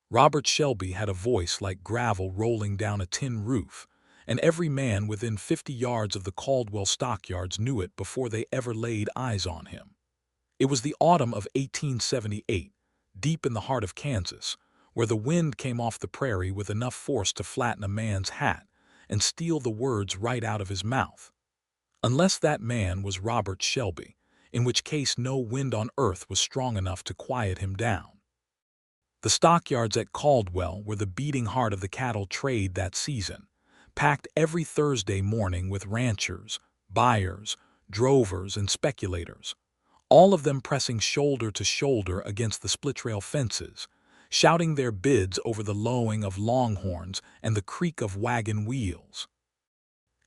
Robert Shelby had a voice like gravel rolling down a tin roof, and every man within 50 yards of the Caldwell stockyards knew it before they ever laid eyes on him. It was the autumn of 1878, deep in the heart of Kansas, where the wind came off the prairie with enough force to flatten a man's hat and steal the words right out of his mouth. Unless that man was Robert Shelby, in which case no wind on earth was strong enough to quiet him down. The stockyards at Caldwell were the beating heart of the cattle trade that season, packed every Thursday morning with ranchers, buyers, drovers, and speculators, all of them pressing shoulder to shoulder against the split-rail fences, shouting their bids over the lowing of longhorns and the creak of wagon wheels.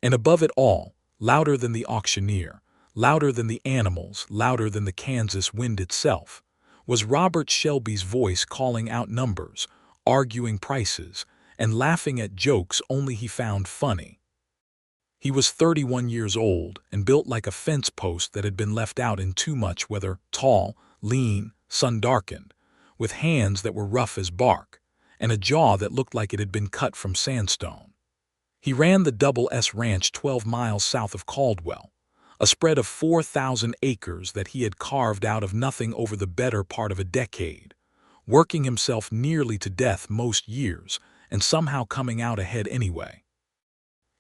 And above it all, louder than the auctioneer, louder than the animals, louder than the Kansas wind itself, was Robert Shelby's voice calling out numbers, arguing prices, and laughing at jokes only he found funny. He was 31 years old and built like a fence post that had been left out in too much weather, tall, lean, sun-darkened, with hands that were rough as bark, and a jaw that looked like it had been cut from sandstone. He ran the Double S Ranch 12 miles south of Caldwell, a spread of 4,000 acres that he had carved out of nothing over the better part of a decade, working himself nearly to death most years and somehow coming out ahead anyway.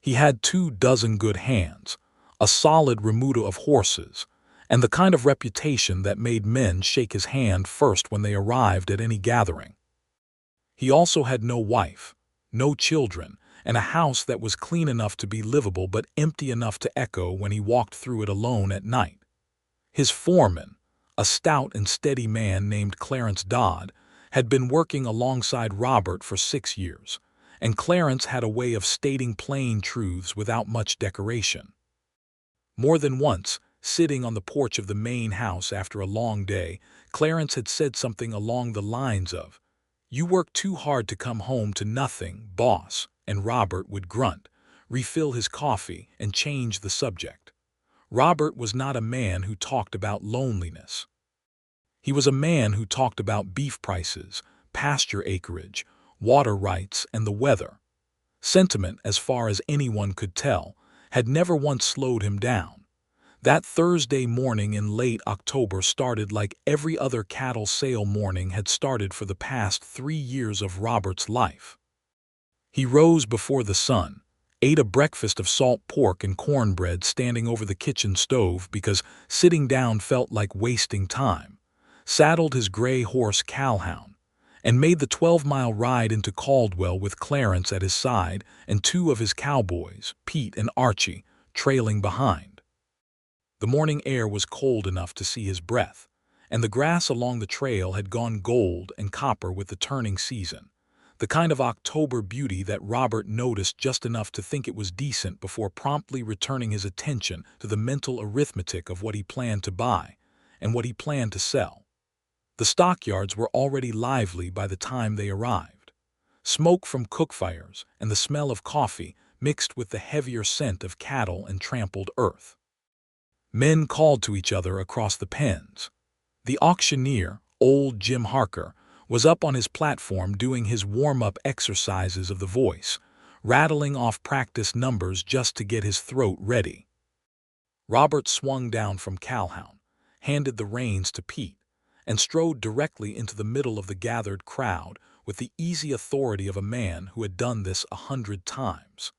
He had 24 good hands, a solid remuda of horses, and the kind of reputation that made men shake his hand first when they arrived at any gathering. He also had no wife, no children, and a house that was clean enough to be livable but empty enough to echo when he walked through it alone at night. His foreman, a stout and steady man named Clarence Dodd, had been working alongside Robert for 6 years, and Clarence had a way of stating plain truths without much decoration. More than once, sitting on the porch of the main house after a long day, Clarence had said something along the lines of, "You work too hard to come home to nothing, boss," and Robert would grunt, refill his coffee, and change the subject. Robert was not a man who talked about loneliness. He was a man who talked about beef prices, pasture acreage, water rights, and the weather. Sentiment, as far as anyone could tell, had never once slowed him down. That Thursday morning in late October started like every other cattle sale morning had started for the past 3 years of Robert's life. He rose before the sun, ate a breakfast of salt pork and cornbread standing over the kitchen stove because sitting down felt like wasting time, saddled his gray horse Calhoun, and made the 12-mile ride into Caldwell with Clarence at his side and 2 of his cowboys, Pete and Archie, trailing behind. The morning air was cold enough to see his breath, and the grass along the trail had gone gold and copper with the turning season, the kind of October beauty that Robert noticed just enough to think it was decent before promptly returning his attention to the mental arithmetic of what he planned to buy and what he planned to sell. The stockyards were already lively by the time they arrived. Smoke from cook fires and the smell of coffee mixed with the heavier scent of cattle and trampled earth. Men called to each other across the pens. The auctioneer, old Jim Harker, was up on his platform doing his warm-up exercises of the voice, rattling off practice numbers just to get his throat ready. Robert swung down from Calhoun, handed the reins to Pete, and strode directly into the middle of the gathered crowd with the easy authority of a man who had done this 100 times.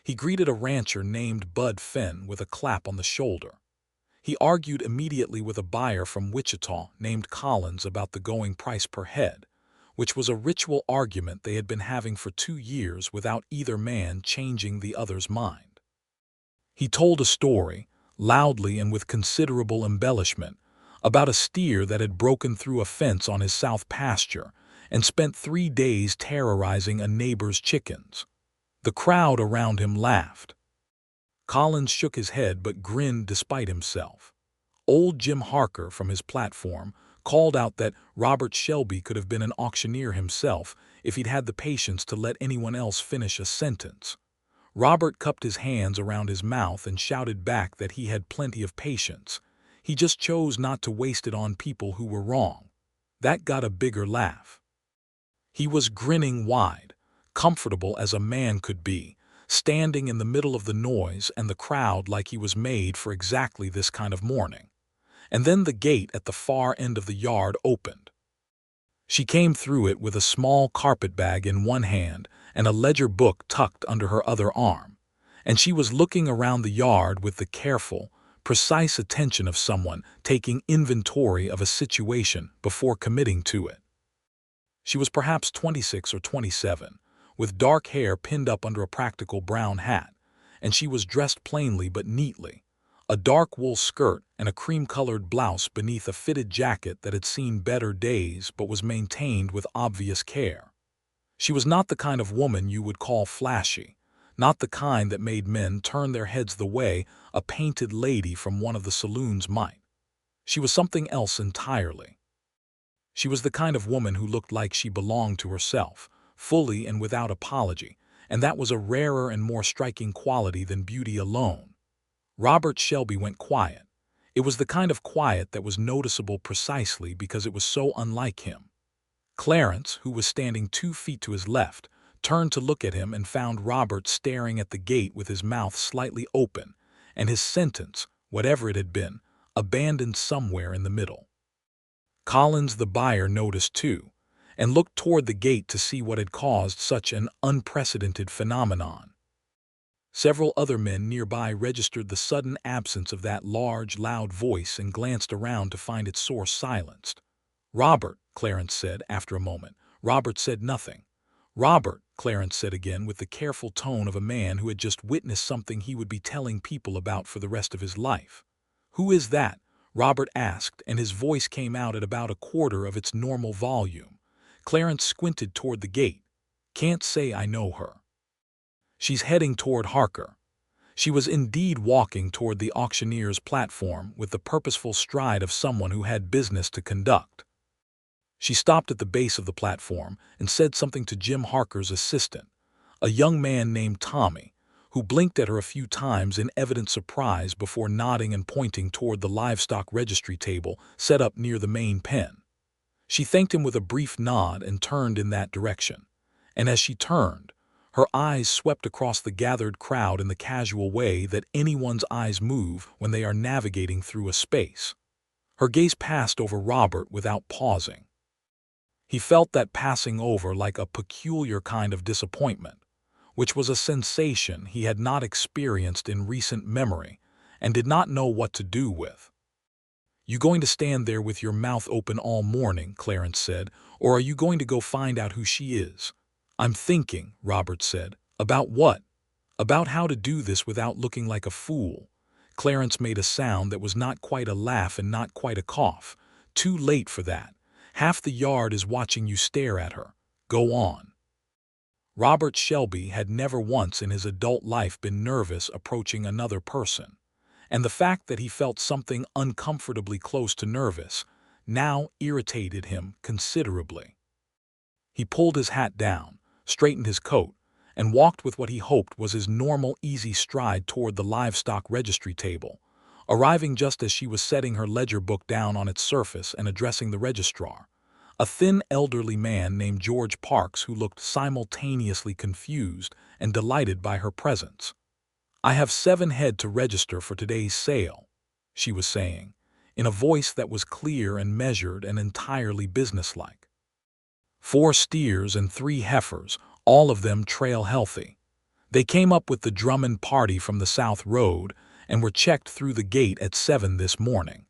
He greeted a rancher named Bud Fenn with a clap on the shoulder. He argued immediately with a buyer from Wichita named Collins about the going price per head, which was a ritual argument they had been having for 2 years without either man changing the other's mind. He told a story, loudly and with considerable embellishment, about a steer that had broken through a fence on his south pasture and spent 3 days terrorizing a neighbor's chickens. The crowd around him laughed. Collins shook his head but grinned despite himself. Old Jim Harker from his platform called out that Robert Shelby could have been an auctioneer himself if he'd had the patience to let anyone else finish a sentence. Robert cupped his hands around his mouth and shouted back that he had plenty of patience. He just chose not to waste it on people who were wrong. That got a bigger laugh. He was grinning wide, comfortable as a man could be, standing in the middle of the noise and the crowd like he was made for exactly this kind of morning. And then the gate at the far end of the yard opened. She came through it with a small carpetbag in one hand and a ledger book tucked under her other arm, and she was looking around the yard with the careful, precise attention of someone taking inventory of a situation before committing to it. She was perhaps 26 or 27, with dark hair pinned up under a practical brown hat, and she was dressed plainly but neatly, a dark wool skirt and a cream-colored blouse beneath a fitted jacket that had seen better days but was maintained with obvious care. She was not the kind of woman you would call flashy, not the kind that made men turn their heads the way a painted lady from one of the saloons might. She was something else entirely. She was the kind of woman who looked like she belonged to herself, fully and without apology, and that was a rarer and more striking quality than beauty alone. Robert Shelby went quiet. It was the kind of quiet that was noticeable precisely because it was so unlike him. Clarence, who was standing 2 feet to his left, turned to look at him and found Robert staring at the gate with his mouth slightly open, and his sentence, whatever it had been, abandoned somewhere in the middle. Collins the buyer noticed too, and looked toward the gate to see what had caused such an unprecedented phenomenon. Several other men nearby registered the sudden absence of that large, loud voice and glanced around to find its source silenced. "Robert," Clarence said after a moment. Robert said nothing. "Robert," Clarence said again with the careful tone of a man who had just witnessed something he would be telling people about for the rest of his life. "Who is that?" Robert asked, and his voice came out at about a quarter of its normal volume. Clarence squinted toward the gate. "Can't say I know her." "She's heading toward Harker." She was indeed walking toward the auctioneer's platform with the purposeful stride of someone who had business to conduct. She stopped at the base of the platform and said something to Jim Harker's assistant, a young man named Tommy, who blinked at her a few times in evident surprise before nodding and pointing toward the livestock registry table set up near the main pen. She thanked him with a brief nod and turned in that direction. And as she turned, her eyes swept across the gathered crowd in the casual way that anyone's eyes move when they are navigating through a space. Her gaze passed over Robert without pausing. He felt that passing over like a peculiar kind of disappointment, which was a sensation he had not experienced in recent memory and did not know what to do with. "You going to stand there with your mouth open all morning," Clarence said, "or are you going to go find out who she is?" "I'm thinking," Robert said. "About what?" "About how to do this without looking like a fool." Clarence made a sound that was not quite a laugh and not quite a cough. "Too late for that. Half the yard is watching you stare at her. Go on." Robert Shelby had never once in his adult life been nervous approaching another person, and the fact that he felt something uncomfortably close to nervous now irritated him considerably. He pulled his hat down, straightened his coat, and walked with what he hoped was his normal easy stride toward the livestock registry table, arriving just as she was setting her ledger book down on its surface and addressing the registrar, a thin elderly man named George Parks who looked simultaneously confused and delighted by her presence. "I have 7 head to register for today's sale," she was saying, in a voice that was clear and measured and entirely businesslike. 4 steers and 3 heifers, all of them trail healthy. They came up with the Drummond party from the South Road and were checked through the gate at 7 this morning.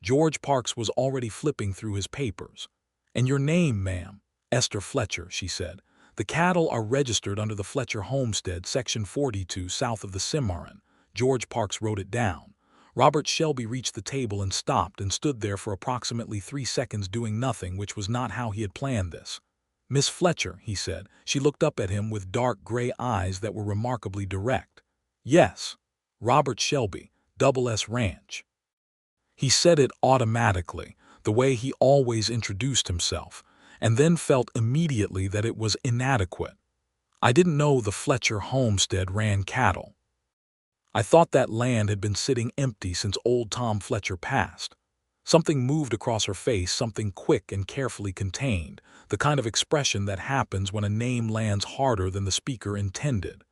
George Parks was already flipping through his papers. "And your name, ma'am?" "Esther Fletcher," she said. "The cattle are registered under the Fletcher homestead, section 42, south of the Cimarron." George Parks wrote it down. Robert Shelby reached the table and stopped and stood there for approximately 3 seconds doing nothing, which was not how he had planned this. "Miss Fletcher," he said. She looked up at him with dark gray eyes that were remarkably direct. "Yes. Robert Shelby, Double S Ranch." He said it automatically, the way he always introduced himself, and then felt immediately that it was inadequate. "I didn't know the Fletcher homestead ran cattle. I thought that land had been sitting empty since old Tom Fletcher passed." Something moved across her face, something quick and carefully contained, the kind of expression that happens when a name lands harder than the speaker intended.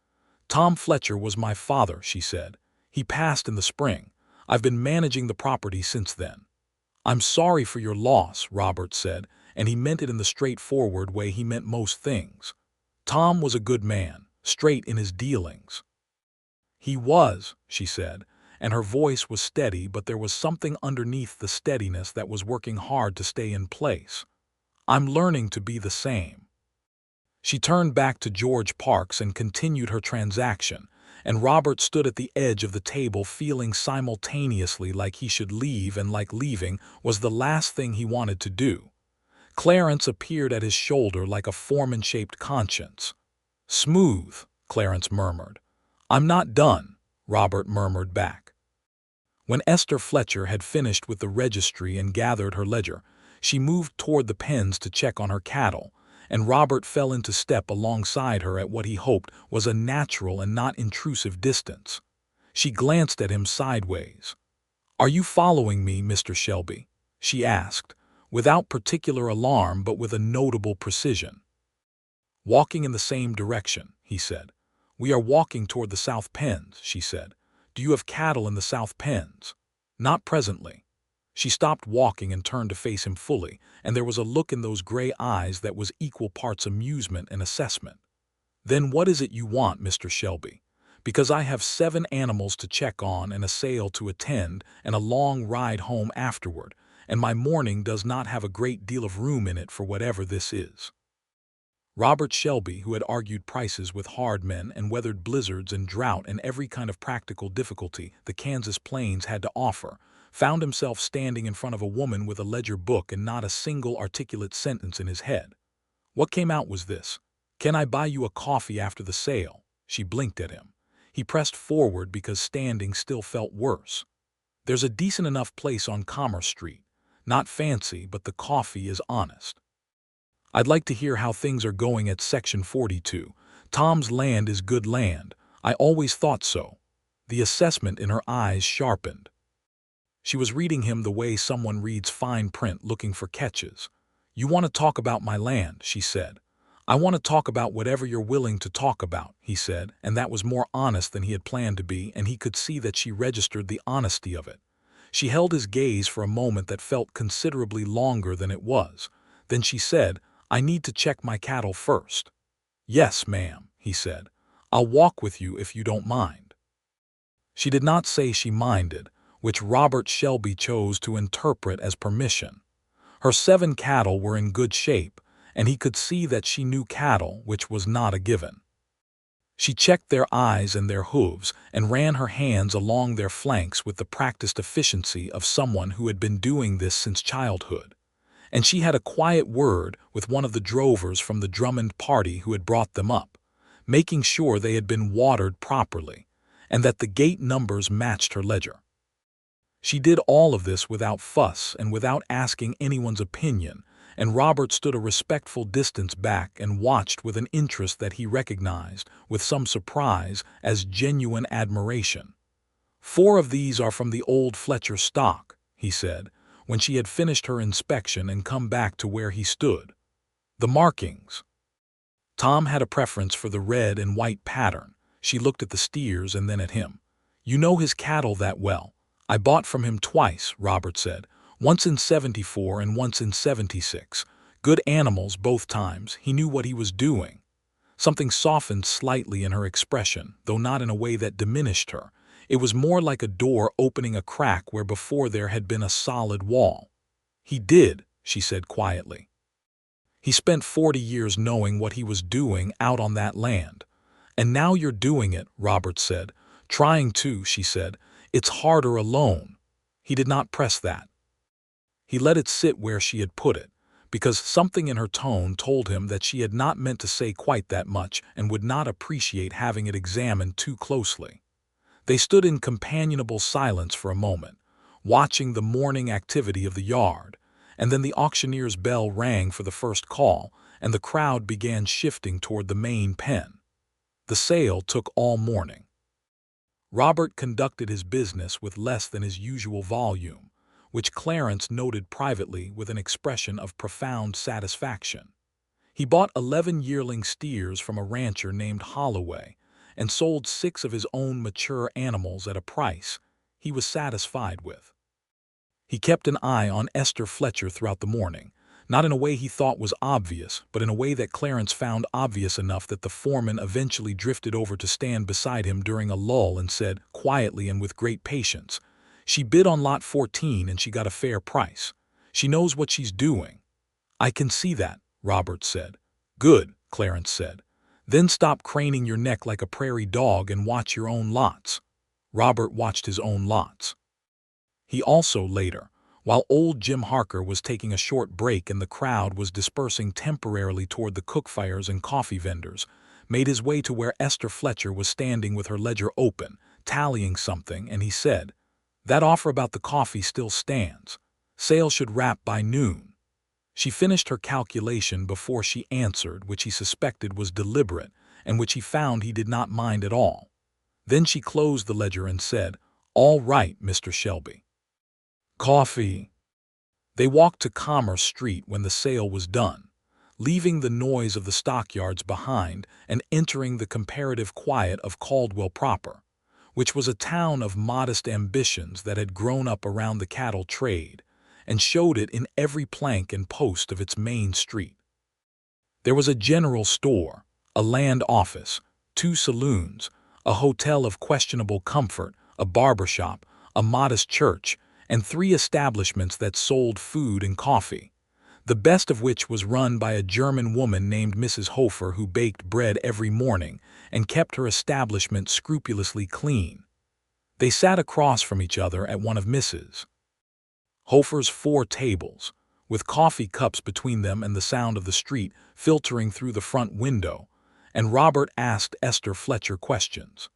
"Tom Fletcher was my father," she said. "He passed in the spring. I've been managing the property since then." "I'm sorry for your loss," Robert said, and he meant it in the straightforward way he meant most things. Tom was a good man, straight in his dealings. "He was," she said, and her voice was steady, but there was something underneath the steadiness that was working hard to stay in place. "I'm learning to be the same." She turned back to George Parks and continued her transaction, and Robert stood at the edge of the table feeling simultaneously like he should leave and like leaving was the last thing he wanted to do. Clarence appeared at his shoulder like a foreman-shaped conscience. "Smooth," Clarence murmured. "I'm not done," Robert murmured back. When Esther Fletcher had finished with the registry and gathered her ledger, she moved toward the pens to check on her cattle, and Robert fell into step alongside her at what he hoped was a natural and not intrusive distance. She glanced at him sideways. "Are you following me, Mr. Shelby?" she asked, without particular alarm but with a notable precision. "Walking in the same direction," he said. "We are walking toward the South Pens," she said. "Do you have cattle in the South Pens?" "Not presently." She stopped walking and turned to face him fully, and there was a look in those gray eyes that was equal parts amusement and assessment. "Then what is it you want, Mr. Shelby? Because I have 7 animals to check on and a sale to attend and a long ride home afterward, and my morning does not have a great deal of room in it for whatever this is." Robert Shelby, who had argued prices with hard men and weathered blizzards and drought and every kind of practical difficulty the Kansas plains had to offer, found himself standing in front of a woman with a ledger book and not a single articulate sentence in his head. What came out was this: "Can I buy you a coffee after the sale?" She blinked at him. He pressed forward because standing still felt worse. "There's a decent enough place on Commerce Street. Not fancy, but the coffee is honest. I'd like to hear how things are going at Section 42. Tom's land is good land. I always thought so." The assessment in her eyes sharpened. She was reading him the way someone reads fine print looking for catches. "You want to talk about my land," she said. "I want to talk about whatever you're willing to talk about," he said, and that was more honest than he had planned to be, and he could see that she registered the honesty of it. She held his gaze for a moment that felt considerably longer than it was. Then she said, "I need to check my cattle first." "Yes, ma'am," he said. "I'll walk with you if you don't mind." She did not say she minded, which Robert Shelby chose to interpret as permission. Her 7 cattle were in good shape, and he could see that she knew cattle, which was not a given. She checked their eyes and their hooves and ran her hands along their flanks with the practiced efficiency of someone who had been doing this since childhood. And she had a quiet word with one of the drovers from the Drummond party who had brought them up, making sure they had been watered properly, and that the gate numbers matched her ledger. She did all of this without fuss and without asking anyone's opinion, and Robert stood a respectful distance back and watched with an interest that he recognized, with some surprise, as genuine admiration. "4 of these are from the old Fletcher stock," he said, when she had finished her inspection and come back to where he stood. "The markings." Tom had a preference for the red and white pattern. She looked at the steers and then at him. "You know his cattle that well." "I bought from him twice," Robert said. "Once in '74 and once in '76. Good animals both times. He knew what he was doing." Something softened slightly in her expression, though not in a way that diminished her. It was more like a door opening a crack where before there had been a solid wall. "He did," she said quietly. "He spent 40 years knowing what he was doing out on that land. And now you're doing it," Robert said. "Trying to," she said. "It's harder alone." He did not press that. He let it sit where she had put it, because something in her tone told him that she had not meant to say quite that much and would not appreciate having it examined too closely. They stood in companionable silence for a moment, watching the morning activity of the yard, and then the auctioneer's bell rang for the first call, and the crowd began shifting toward the main pen. The sale took all morning. Robert conducted his business with less than his usual volume, which Clarence noted privately with an expression of profound satisfaction. He bought 11 yearling steers from a rancher named Holloway and sold 6 of his own mature animals at a price he was satisfied with. He kept an eye on Esther Fletcher throughout the morning, not in a way he thought was obvious, but in a way that Clarence found obvious enough that the foreman eventually drifted over to stand beside him during a lull and said, quietly and with great patience, "She bid on lot 14 and she got a fair price. She knows what she's doing." "I can see that," Robert said. "Good," Clarence said. "Then stop craning your neck like a prairie dog and watch your own lots." Robert watched his own lots. He also later, while old Jim Harker was taking a short break and the crowd was dispersing temporarily toward the cookfires and coffee vendors, made his way to where Esther Fletcher was standing with her ledger open, tallying something, and he said, "That offer about the coffee still stands. Sale should wrap by noon." She finished her calculation before she answered, which he suspected was deliberate, and which he found he did not mind at all. Then she closed the ledger and said, "All right, Mr. Shelby. Coffee." They walked to Commerce Street when the sale was done, leaving the noise of the stockyards behind and entering the comparative quiet of Caldwell proper, which was a town of modest ambitions that had grown up around the cattle trade, and showed it in every plank and post of its main street. There was a general store, a land office, 2 saloons, a hotel of questionable comfort, a barber shop, a modest church, and 3 establishments that sold food and coffee, the best of which was run by a German woman named Mrs. Hofer, who baked bread every morning and kept her establishment scrupulously clean. They sat across from each other at one of Mrs. Hofer's 4 tables, with coffee cups between them and the sound of the street filtering through the front window, and Robert asked Esther Fletcher questions.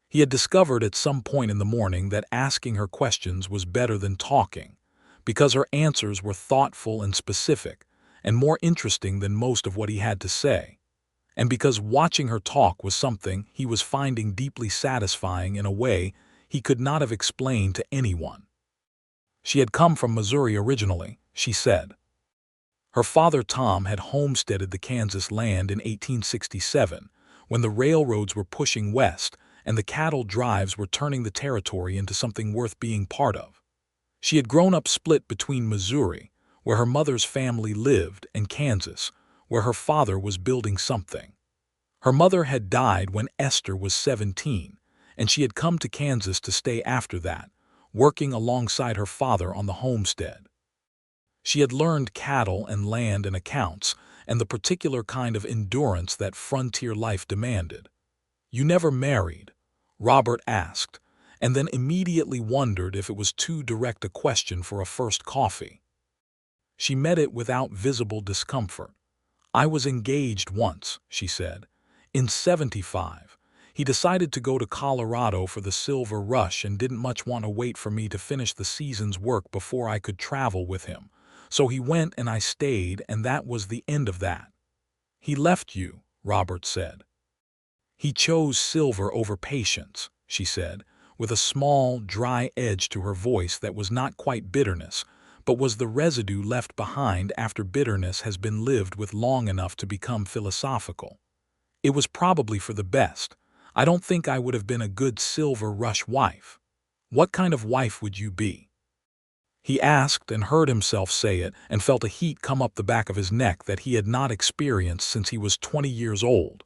He had discovered at some point in the morning that asking her questions was better than talking, because her answers were thoughtful and specific, and more interesting than most of what he had to say, and because watching her talk was something he was finding deeply satisfying in a way he could not have explained to anyone. She had come from Missouri originally, she said. Her father Tom had homesteaded the Kansas land in 1867, when the railroads were pushing west and the cattle drives were turning the territory into something worth being part of. She had grown up split between Missouri, where her mother's family lived, and Kansas, where her father was building something. Her mother had died when Esther was 17, and she had come to Kansas to stay after that, working alongside her father on the homestead. She had learned cattle and land and accounts, and the particular kind of endurance that frontier life demanded. "You never married?" Robert asked, and then immediately wondered if it was too direct a question for a first coffee. She met it without visible discomfort. "I was engaged once," she said. "In '75. He decided to go to Colorado for the silver rush and didn't much want to wait for me to finish the season's work before I could travel with him. So he went and I stayed, and that was the end of that." "He left you," Robert said. "He chose silver over patience," she said, with a small, dry edge to her voice that was not quite bitterness, but was the residue left behind after bitterness has been lived with long enough to become philosophical. "It was probably for the best. I don't think I would have been a good silver rush wife." "What kind of wife would you be?" He asked and heard himself say it and felt a heat come up the back of his neck that he had not experienced since he was 20 years old.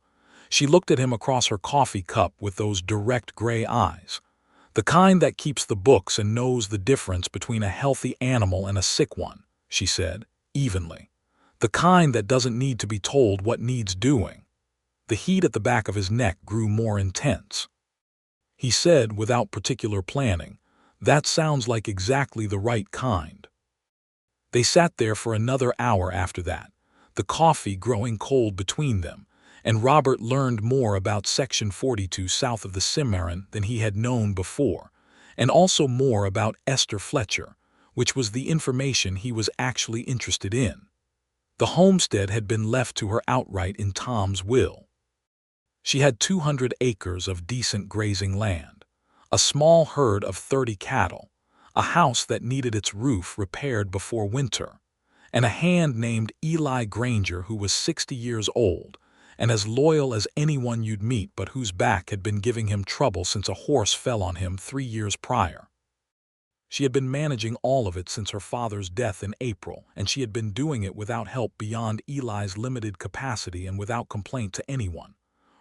She looked at him across her coffee cup with those direct gray eyes. "The kind that keeps the books and knows the difference between a healthy animal and a sick one," she said, evenly. "The kind that doesn't need to be told what needs doing." The heat at the back of his neck grew more intense. He said, without particular planning, "That sounds like exactly the right kind." They sat there for another hour after that, the coffee growing cold between them, and Robert learned more about Section 42 south of the Cimarron than he had known before, and also more about Esther Fletcher, which was the information he was actually interested in. The homestead had been left to her outright in Tom's will. She had 200 acres of decent grazing land, a small herd of 30 cattle, a house that needed its roof repaired before winter, and a hand named Eli Granger who was 60 years old and as loyal as anyone you'd meet but whose back had been giving him trouble since a horse fell on him 3 years prior. She had been managing all of it since her father's death in April, and she had been doing it without help beyond Eli's limited capacity and without complaint to anyone.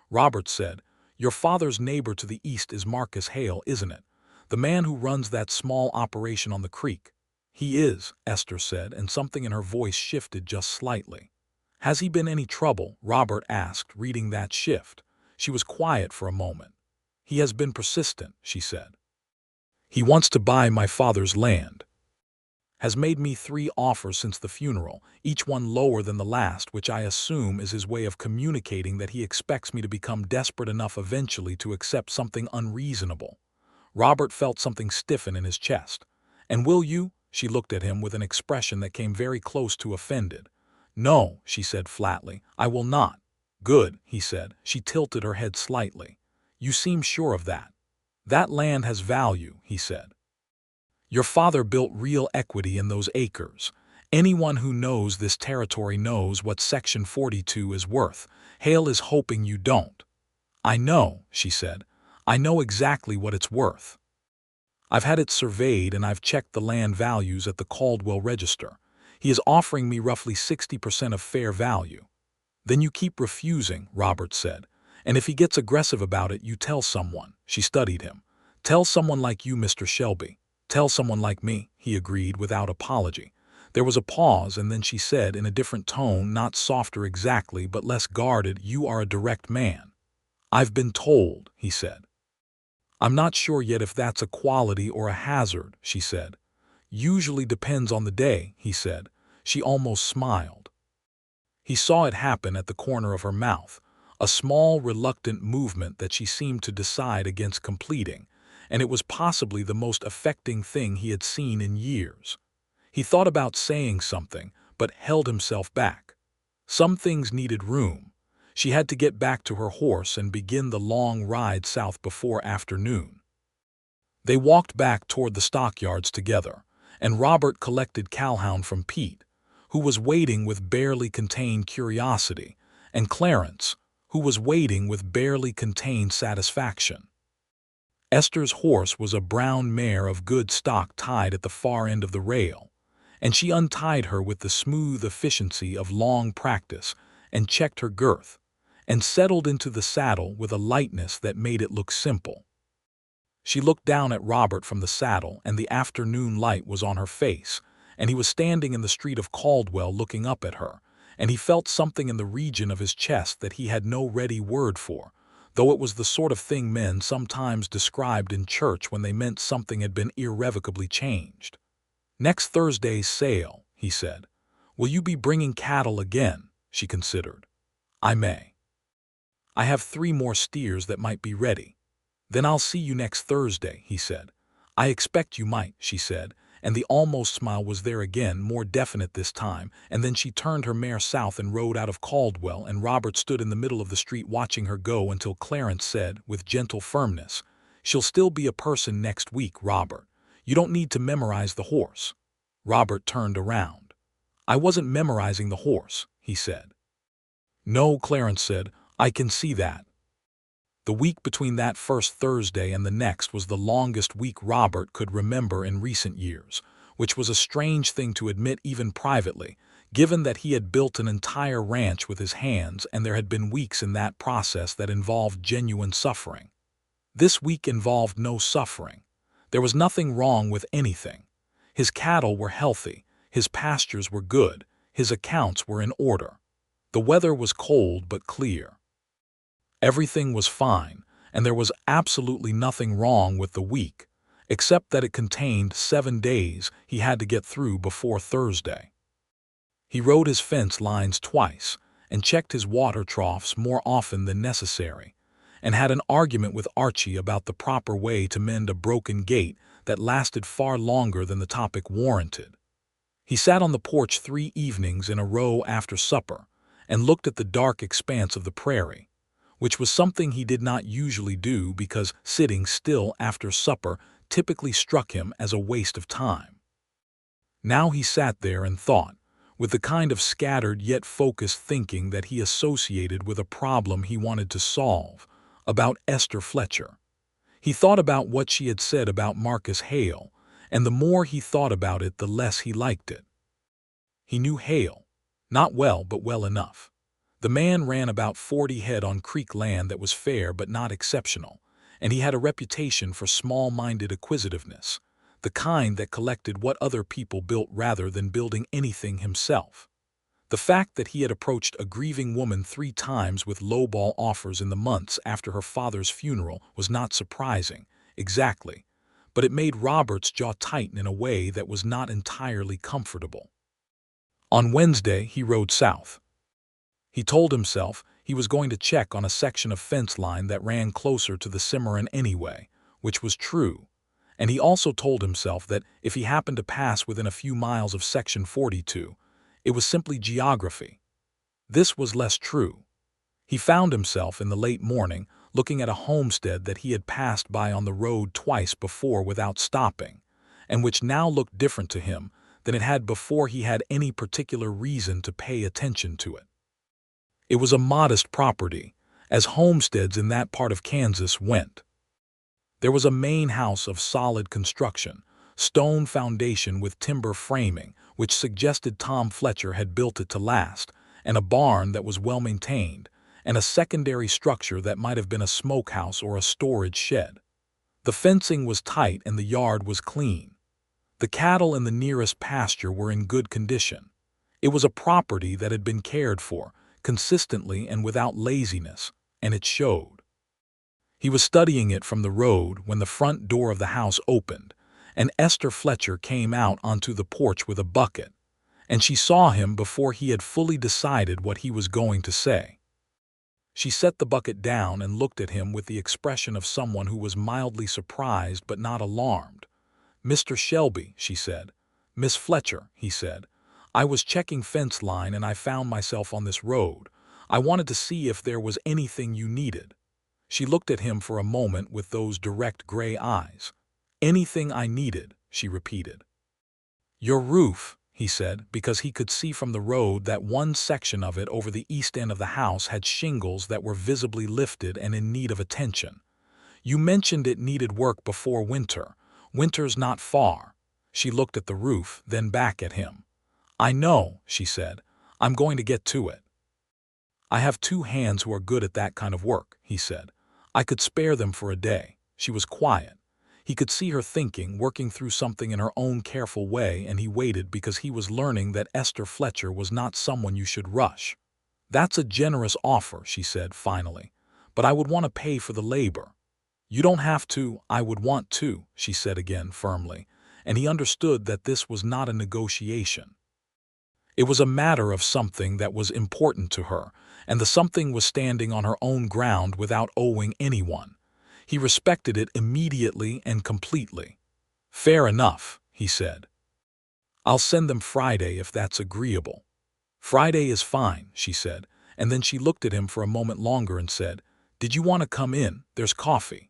Robert said, "Your father's neighbor to the east is Marcus Hale, isn't it? The man who runs that small operation on the creek." "He is," Esther said, and something in her voice shifted just slightly. "Has he been any trouble?" Robert asked, reading that shift. She was quiet for a moment. "He has been persistent," she said. "He wants to buy my father's land. Has made me 3 offers since the funeral, each one lower than the last, which I assume is his way of communicating that he expects me to become desperate enough eventually to accept something unreasonable." Robert felt something stiffen in his chest. "And will you?" She looked at him with an expression that came very close to offended. "No," she said flatly, "I will not." "Good," he said. She tilted her head slightly. "You seem sure of that." "That land has value," he said. "Your father built real equity in those acres. Anyone who knows this territory knows what Section 42 is worth. Hale is hoping you don't." "I know," she said. "I know exactly what it's worth. I've had it surveyed and I've checked the land values at the Caldwell Register. He is offering me roughly 60% of fair value." "Then you keep refusing," Robert said. "And if he gets aggressive about it, you tell someone." She studied him. "Tell someone like you, Mr. Shelby." "Tell someone like me," he agreed without apology. There was a pause, and then she said in a different tone, not softer exactly, but less guarded, "You are a direct man." "I've been told," he said. "I'm not sure yet if that's a quality or a hazard," she said. "Usually depends on the day," he said. She almost smiled. He saw it happen at the corner of her mouth, a small, reluctant movement that she seemed to decide against completing, and it was possibly the most affecting thing he had seen in years. He thought about saying something, but held himself back. Some things needed room. She had to get back to her horse and begin the long ride south before afternoon. They walked back toward the stockyards together, and Robert collected Calhoun from Pete, who was waiting with barely contained curiosity, and Clarence, who was waiting with barely contained satisfaction. Esther's horse was a brown mare of good stock tied at the far end of the rail, and she untied her with the smooth efficiency of long practice and checked her girth, and settled into the saddle with a lightness that made it look simple. She looked down at Robert from the saddle, and the afternoon light was on her face, and he was standing in the street of Caldwell looking up at her, and he felt something in the region of his chest that he had no ready word for, though it was the sort of thing men sometimes described in church when they meant something had been irrevocably changed. "Next Thursday's sale," he said. "Will you be bringing cattle again?" She considered. "I may. I have 3 more steers that might be ready." "Then I'll see you next Thursday," he said. "I expect you might," she said, and the almost smile was there again, more definite this time, and then she turned her mare south and rode out of Caldwell, and Robert stood in the middle of the street watching her go until Clarence said, with gentle firmness, "She'll still be a person next week, Robert. You don't need to memorize the horse." Robert turned around. "I wasn't memorizing the horse," he said. "No," Clarence said, "I can see that." The week between that first Thursday and the next was the longest week Robert could remember in recent years, which was a strange thing to admit even privately, given that he had built an entire ranch with his hands and there had been weeks in that process that involved genuine suffering. This week involved no suffering. There was nothing wrong with anything. His cattle were healthy, his pastures were good, his accounts were in order. The weather was cold but clear. Everything was fine, and there was absolutely nothing wrong with the week, except that it contained 7 days he had to get through before Thursday. He rode his fence lines twice, and checked his water troughs more often than necessary, and had an argument with Archie about the proper way to mend a broken gate that lasted far longer than the topic warranted. He sat on the porch 3 evenings in a row after supper, and looked at the dark expanse of the prairie, which was something he did not usually do because sitting still after supper typically struck him as a waste of time. Now he sat there and thought, with the kind of scattered yet focused thinking that he associated with a problem he wanted to solve, about Esther Fletcher. He thought about what she had said about Marcus Hale, and the more he thought about it, the less he liked it. He knew Hale, not well but well enough. The man ran about 40 head on creek land that was fair but not exceptional, and he had a reputation for small-minded acquisitiveness, the kind that collected what other people built rather than building anything himself. The fact that he had approached a grieving woman 3 times with lowball offers in the months after her father's funeral was not surprising, exactly, but it made Robert's jaw tighten in a way that was not entirely comfortable. On Wednesday, he rode south. He told himself he was going to check on a section of fence line that ran closer to the Cimarron anyway, which was true, and he also told himself that if he happened to pass within a few miles of Section 42, it was simply geography. This was less true. He found himself in the late morning looking at a homestead that he had passed by on the road twice before without stopping, and which now looked different to him than it had before he had any particular reason to pay attention to it. It was a modest property, as homesteads in that part of Kansas went. There was a main house of solid construction, stone foundation with timber framing, which suggested Tom Fletcher had built it to last, and a barn that was well maintained, and a secondary structure that might have been a smokehouse or a storage shed. The fencing was tight and the yard was clean. The cattle in the nearest pasture were in good condition. It was a property that had been cared for, consistently and without laziness, and it showed. He was studying it from the road when the front door of the house opened, and Esther Fletcher came out onto the porch with a bucket, and she saw him before he had fully decided what he was going to say. She set the bucket down and looked at him with the expression of someone who was mildly surprised but not alarmed. "Mr. Shelby," she said. "Miss Fletcher," he said. "I was checking fence line and I found myself on this road. I wanted to see if there was anything you needed." She looked at him for a moment with those direct gray eyes. "Anything I needed," she repeated. "Your roof," he said, because he could see from the road that one section of it over the east end of the house had shingles that were visibly lifted and in need of attention. "You mentioned it needed work before winter. Winter's not far." She looked at the roof, then back at him. "I know," she said. "I'm going to get to it." "I have 2 hands who are good at that kind of work," he said. "I could spare them for a day." She was quiet. He could see her thinking, working through something in her own careful way, and he waited because he was learning that Esther Fletcher was not someone you should rush. "That's a generous offer," she said finally, "but I would want to pay for the labor." "You don't have to, I would want to," she said again firmly, and he understood that this was not a negotiation. It was a matter of something that was important to her, and the something was standing on her own ground without owing anyone. He respected it immediately and completely. "Fair enough," he said. "I'll send them Friday if that's agreeable." "Friday is fine," she said, and then she looked at him for a moment longer and said, "Did you want to come in? There's coffee."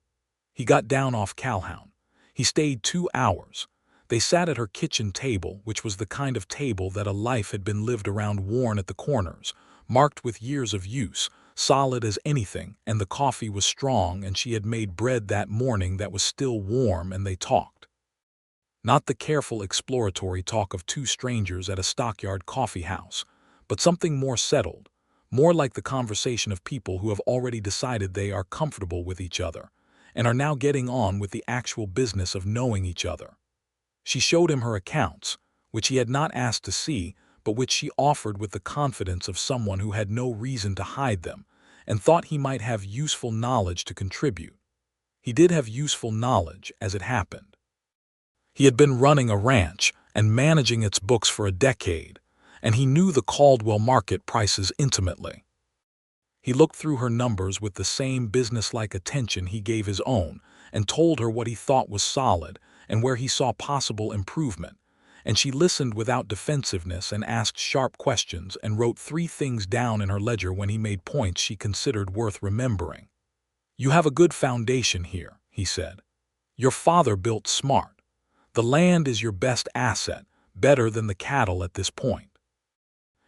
He got down off Calhoun. He stayed 2 hours. They sat at her kitchen table, which was the kind of table that a life had been lived around, worn at the corners, marked with years of use, solid as anything, and the coffee was strong, and she had made bread that morning that was still warm, and they talked. Not the careful exploratory talk of 2 strangers at a stockyard coffee house, but something more settled, more like the conversation of people who have already decided they are comfortable with each other, and are now getting on with the actual business of knowing each other. She showed him her accounts, which he had not asked to see, but which she offered with the confidence of someone who had no reason to hide them, and thought he might have useful knowledge to contribute. He did have useful knowledge, as it happened. He had been running a ranch and managing its books for a decade, and he knew the Caldwell market prices intimately. He looked through her numbers with the same businesslike attention he gave his own, and told her what he thought was solid and where he saw possible improvement, and she listened without defensiveness and asked sharp questions and wrote 3 things down in her ledger when he made points she considered worth remembering. "You have a good foundation here," he said. Your father built smart. The land is your best asset, better than the cattle at this point.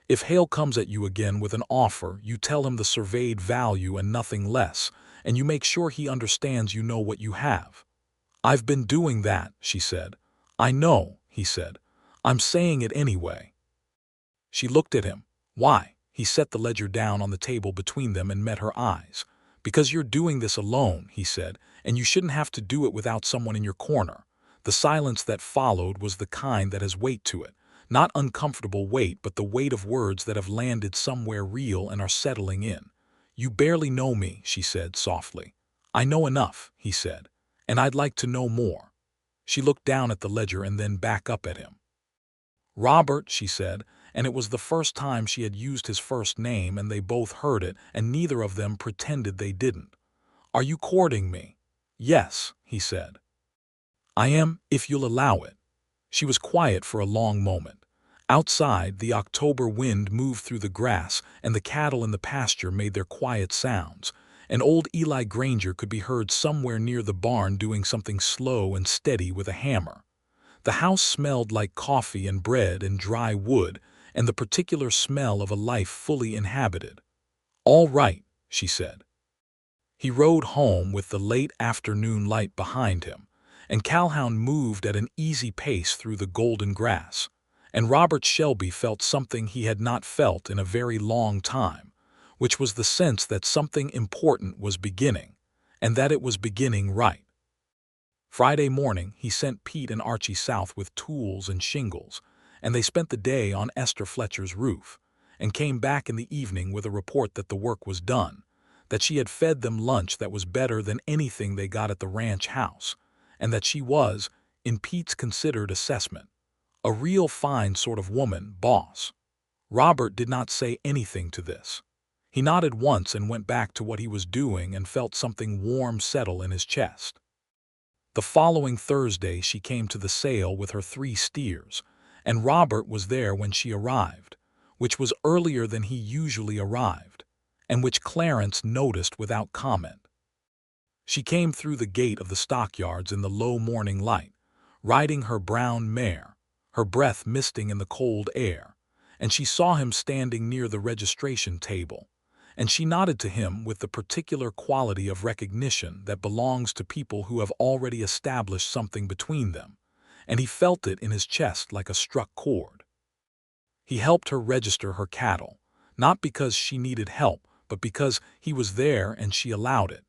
If Hale comes at you again with an offer, you tell him the surveyed value and nothing less, and you make sure he understands you know what you have. I've been doing that, she said. I know, he said. I'm saying it anyway. She looked at him. Why? He set the ledger down on the table between them and met her eyes. Because you're doing this alone, he said, and you shouldn't have to do it without someone in your corner. The silence that followed was the kind that has weight to it. Not uncomfortable weight, but the weight of words that have landed somewhere real and are settling in. You barely know me, she said softly. I know enough, he said, and I'd like to know more. She looked down at the ledger and then back up at him. Robert, she said, and it was the first time she had used his first name, and they both heard it, and neither of them pretended they didn't. Are you courting me? Yes, he said. I am, if you'll allow it. She was quiet for a long moment. Outside, the October wind moved through the grass, and the cattle in the pasture made their quiet sounds, and old Eli Granger could be heard somewhere near the barn doing something slow and steady with a hammer. The house smelled like coffee and bread and dry wood, and the particular smell of a life fully inhabited. All right, she said. He rode home with the late afternoon light behind him, and Calhoun moved at an easy pace through the golden grass, and Robert Shelby felt something he had not felt in a very long time, which was the sense that something important was beginning, and that it was beginning right. Friday morning, he sent Pete and Archie south with tools and shingles, and they spent the day on Esther Fletcher's roof, and came back in the evening with a report that the work was done, that she had fed them lunch that was better than anything they got at the ranch house, and that she was, in Pete's considered assessment, a real fine sort of woman, boss. Robert did not say anything to this. He nodded once and went back to what he was doing and felt something warm settle in his chest. The following Thursday she came to the sale with her 3 steers, and Robert was there when she arrived, which was earlier than he usually arrived, and which Clarence noticed without comment. She came through the gate of the stockyards in the low morning light, riding her brown mare, her breath misting in the cold air, and she saw him standing near the registration table, and she nodded to him with the particular quality of recognition that belongs to people who have already established something between them, and he felt it in his chest like a struck chord. He helped her register her cattle, not because she needed help, but because he was there and she allowed it,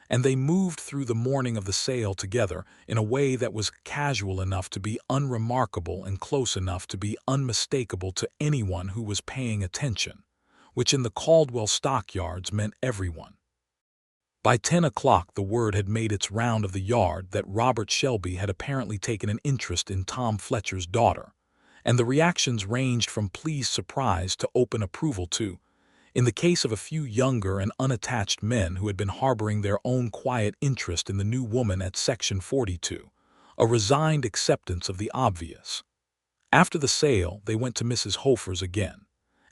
and they moved through the morning of the sale together in a way that was casual enough to be unremarkable and close enough to be unmistakable to anyone who was paying attention, which in the Caldwell stockyards meant everyone. By 10 o'clock the word had made its round of the yard that Robert Shelby had apparently taken an interest in Tom Fletcher's daughter, and the reactions ranged from pleased surprise to open approval to, in the case of a few younger and unattached men who had been harboring their own quiet interest in the new woman at Section 42, a resigned acceptance of the obvious. After the sale they went to Mrs. Hofer's again,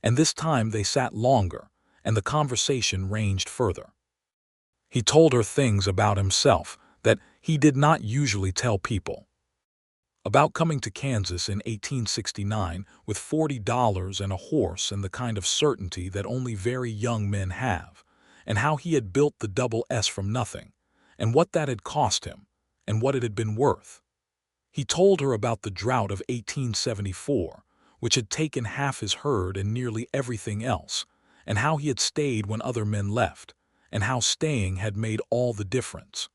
and this time they sat longer, and the conversation ranged further. He told her things about himself that he did not usually tell people. About coming to Kansas in 1869 with $40 and a horse and the kind of certainty that only very young men have, and how he had built the double S from nothing, and what that had cost him, and what it had been worth. He told her about the drought of 1874, which had taken half his herd and nearly everything else, and how he had stayed when other men left, and how staying had made all the difference.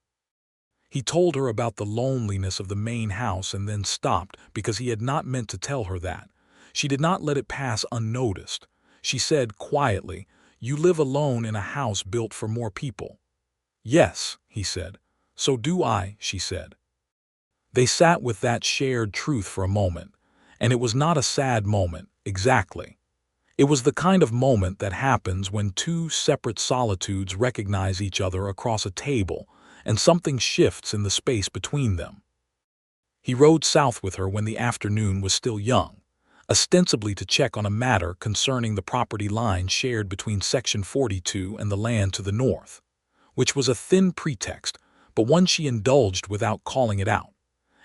He told her about the loneliness of the main house and then stopped because he had not meant to tell her that. She did not let it pass unnoticed. She said quietly, "You live alone in a house built for more people." "Yes," he said. "So do I," she said. They sat with that shared truth for a moment, and it was not a sad moment, exactly. It was the kind of moment that happens when 2 separate solitudes recognize each other across a table, and something shifts in the space between them. He rode south with her when the afternoon was still young, ostensibly to check on a matter concerning the property line shared between Section 42 and the land to the north, which was a thin pretext, but one she indulged without calling it out.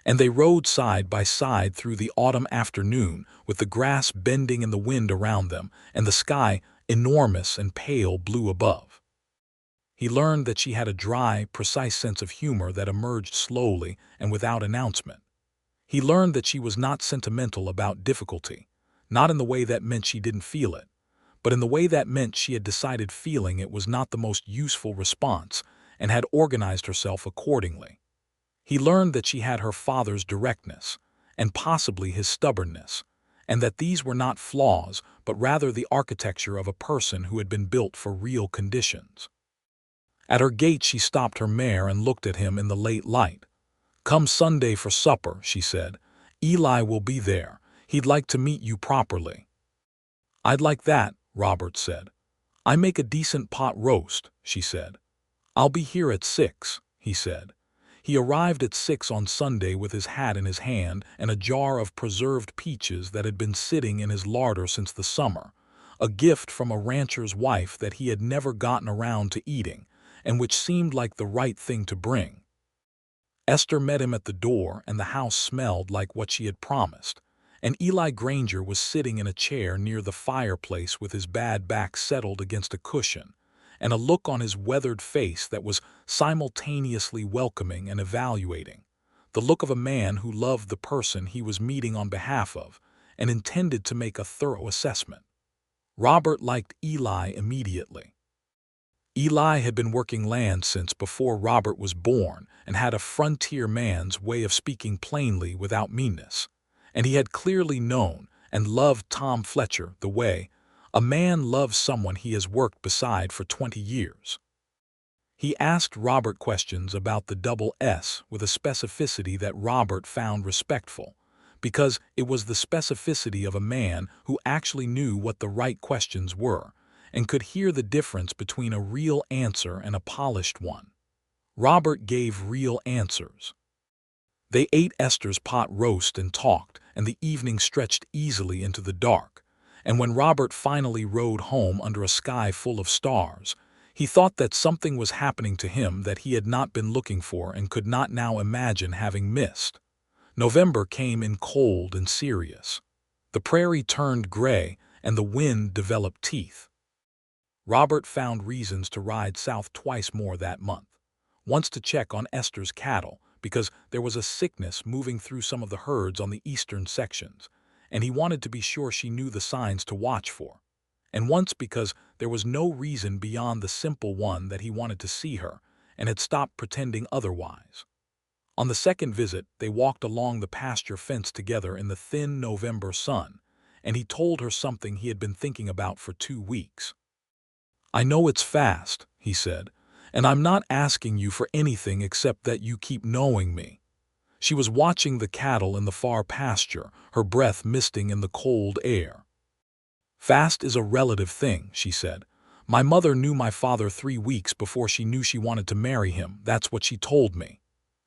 And they rode side by side through the autumn afternoon, with the grass bending in the wind around them and the sky enormous and pale blue above. He learned that she had a dry, precise sense of humor that emerged slowly and without announcement. He learned that she was not sentimental about difficulty, not in the way that meant she didn't feel it, but in the way that meant she had decided feeling it was not the most useful response and had organized herself accordingly. He learned that she had her father's directness, and possibly his stubbornness, and that these were not flaws, but rather the architecture of a person who had been built for real conditions. At her gate she stopped her mare and looked at him in the late light. "Come Sunday for supper," she said. "Eli will be there. He'd like to meet you properly." "I'd like that," Robert said. "I make a decent pot roast," she said. "I'll be here at 6, he said. He arrived at 6 on Sunday with his hat in his hand and a jar of preserved peaches that had been sitting in his larder since the summer, a gift from a rancher's wife that he had never gotten around to eating, and which seemed like the right thing to bring. Esther met him at the door, and the house smelled like what she had promised, and Eli Granger was sitting in a chair near the fireplace with his bad back settled against a cushion, and a look on his weathered face that was simultaneously welcoming and evaluating, the look of a man who loved the person he was meeting on behalf of and intended to make a thorough assessment. Robert liked Eli immediately. Eli had been working land since before Robert was born and had a frontier man's way of speaking plainly without meanness, and he had clearly known and loved Tom Fletcher the way a man loves someone he has worked beside for 20 years. He asked Robert questions about the double S with a specificity that Robert found respectful, because it was the specificity of a man who actually knew what the right questions were and could hear the difference between a real answer and a polished one. Robert gave real answers. They ate Esther's pot roast and talked, and the evening stretched easily into the dark. And when Robert finally rode home under a sky full of stars, he thought that something was happening to him that he had not been looking for and could not now imagine having missed. November came in cold and serious. The prairie turned gray, and the wind developed teeth. Robert found reasons to ride south twice more that month. Once to check on Esther's cattle, because there was a sickness moving through some of the herds on the eastern sections, and he wanted to be sure she knew the signs to watch for. And once because there was no reason beyond the simple one that he wanted to see her, and had stopped pretending otherwise. On the second visit, they walked along the pasture fence together in the thin November sun, and he told her something he had been thinking about for 2 weeks. "I know it's fast," he said, "and I'm not asking you for anything except that you keep knowing me." She was watching the cattle in the far pasture, her breath misting in the cold air. "Fast is a relative thing," she said. "My mother knew my father 3 weeks before she knew she wanted to marry him. That's what she told me."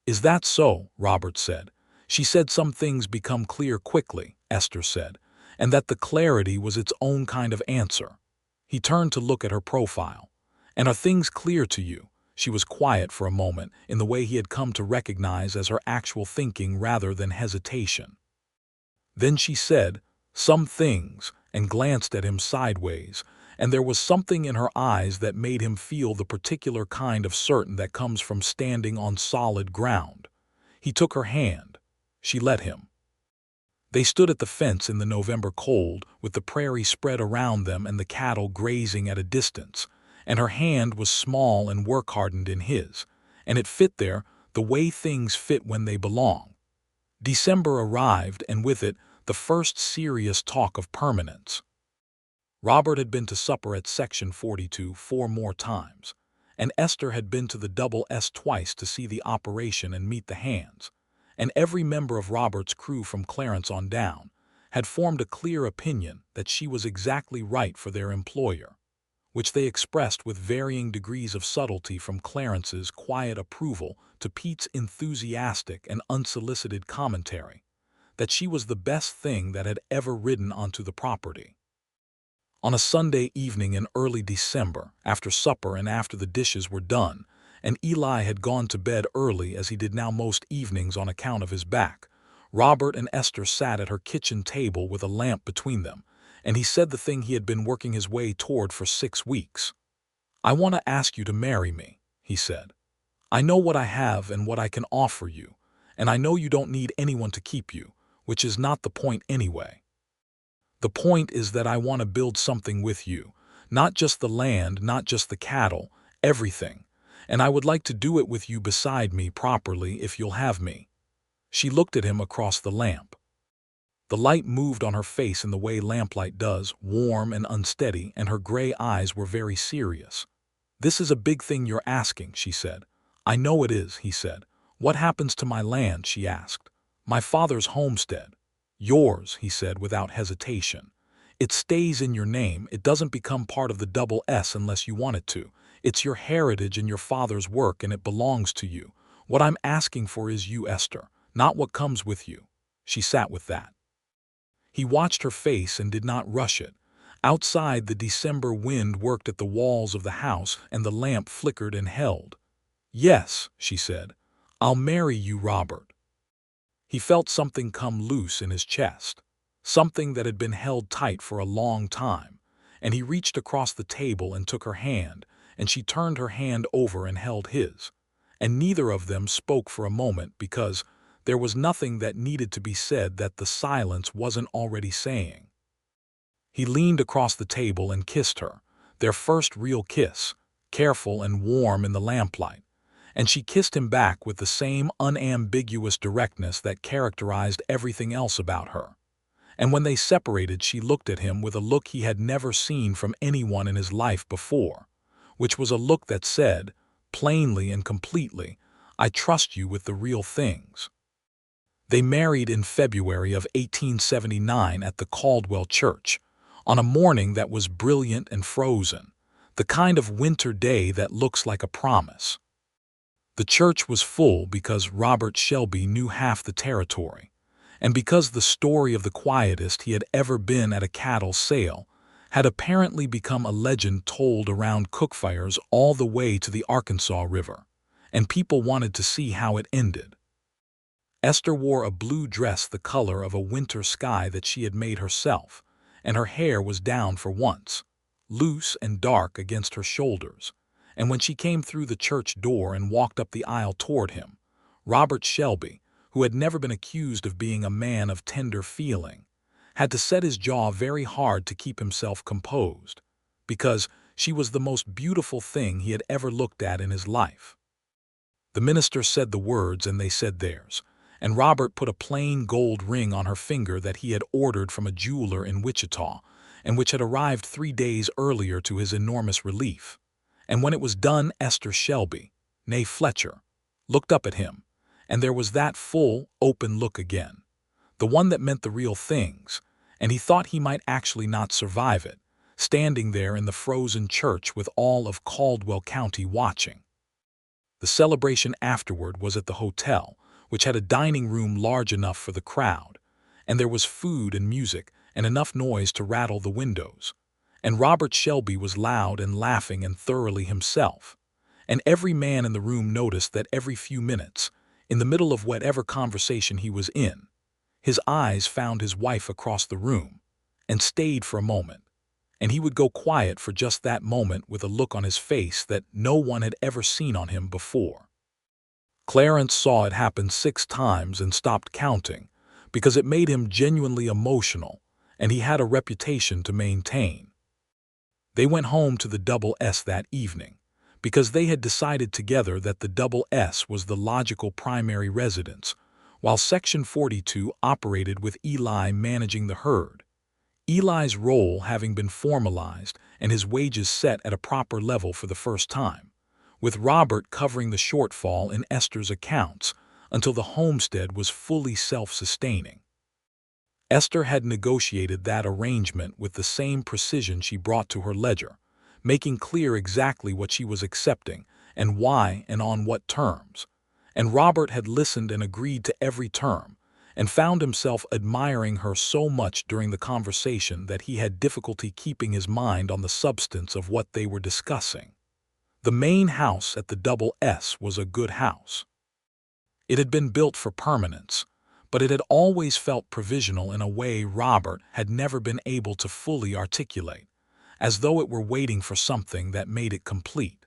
"Is that so?" Robert said. "She said some things become clear quickly," Esther said, "and that the clarity was its own kind of answer." He turned to look at her profile. "And are things clear to you?" She was quiet for a moment, in the way he had come to recognize as her actual thinking rather than hesitation. Then she said, "Some things," and glanced at him sideways, and there was something in her eyes that made him feel the particular kind of certain that comes from standing on solid ground. He took her hand. She let him. They stood at the fence in the November cold, with the prairie spread around them and the cattle grazing at a distance, and her hand was small and work-hardened in his, and it fit there the way things fit when they belong. December arrived, and with it the first serious talk of permanence. Robert had been to supper at Section 42 4 more times, and Esther had been to the Double S twice to see the operation and meet the hands, and every member of Robert's crew from Clarence on down had formed a clear opinion that she was exactly right for their employer, which they expressed with varying degrees of subtlety from Clarence's quiet approval to Pete's enthusiastic and unsolicited commentary, that she was the best thing that had ever ridden onto the property. On a Sunday evening in early December, after supper and after the dishes were done, and Eli had gone to bed early as he did now most evenings on account of his back. Robert and Esther sat at her kitchen table with a lamp between them, and he said the thing he had been working his way toward for 6 weeks. "I want to ask you to marry me," he said. "I know what I have and what I can offer you, and I know you don't need anyone to keep you, which is not the point anyway. The point is that I want to build something with you, not just the land, not just the cattle, everything, and I would like to do it with you beside me properly if you'll have me." She looked at him across the lamp. The light moved on her face in the way lamplight does, warm and unsteady, and her gray eyes were very serious. "This is a big thing you're asking," she said. "I know it is," he said. "What happens to my land?" she asked. "My father's homestead." "Yours," he said without hesitation. "It stays in your name. It doesn't become part of the double S unless you want it to. It's your heritage and your father's work, and it belongs to you. What I'm asking for is you, Esther, not what comes with you." She sat with that. He watched her face and did not rush it. Outside, the December wind worked at the walls of the house, and the lamp flickered and held. "Yes," she said, "I'll marry you, Robert." He felt something come loose in his chest, something that had been held tight for a long time, and he reached across the table and took her hand, and she turned her hand over and held his, and neither of them spoke for a moment because there was nothing that needed to be said that the silence wasn't already saying. He leaned across the table and kissed her, their first real kiss, careful and warm in the lamplight, and she kissed him back with the same unambiguous directness that characterized everything else about her. And when they separated, she looked at him with a look he had never seen from anyone in his life before, which was a look that said, plainly and completely, "I trust you with the real things." They married in February of 1879 at the Caldwell church, on a morning that was brilliant and frozen, the kind of winter day that looks like a promise. The church was full because Robert Shelby knew half the territory, and because the story of the quietest he had ever been at a cattle sale had apparently become a legend told around cookfires all the way to the Arkansas River, and people wanted to see how it ended. Esther wore a blue dress the color of a winter sky that she had made herself, and her hair was down for once, loose and dark against her shoulders, and when she came through the church door and walked up the aisle toward him, Robert Shelby, who had never been accused of being a man of tender feeling, had to set his jaw very hard to keep himself composed, because she was the most beautiful thing he had ever looked at in his life. The minister said the words and they said theirs, and Robert put a plain gold ring on her finger that he had ordered from a jeweler in Wichita, and which had arrived 3 days earlier to his enormous relief. And when it was done, Esther Shelby, née Fletcher, looked up at him, and there was that full, open look again, the one that meant the real things, and he thought he might actually not survive it, standing there in the frozen church with all of Caldwell County watching. The celebration afterward was at the hotel, which had a dining room large enough for the crowd, and there was food and music and enough noise to rattle the windows. And Robert Shelby was loud and laughing and thoroughly himself, and every man in the room noticed that every few minutes, in the middle of whatever conversation he was in, his eyes found his wife across the room, and stayed for a moment, and he would go quiet for just that moment with a look on his face that no one had ever seen on him before. Clarence saw it happen 6 times and stopped counting, because it made him genuinely emotional, and he had a reputation to maintain. They went home to the Double S that evening, because they had decided together that the Double S was the logical primary residence, while Section 42 operated with Eli managing the herd, Eli's role having been formalized and his wages set at a proper level for the first time, with Robert covering the shortfall in Esther's accounts until the homestead was fully self-sustaining. Esther had negotiated that arrangement with the same precision she brought to her ledger, making clear exactly what she was accepting and why and on what terms, and Robert had listened and agreed to every term, and found himself admiring her so much during the conversation that he had difficulty keeping his mind on the substance of what they were discussing. The main house at the Double S was a good house. It had been built for permanence, but it had always felt provisional in a way Robert had never been able to fully articulate, as though it were waiting for something that made it complete.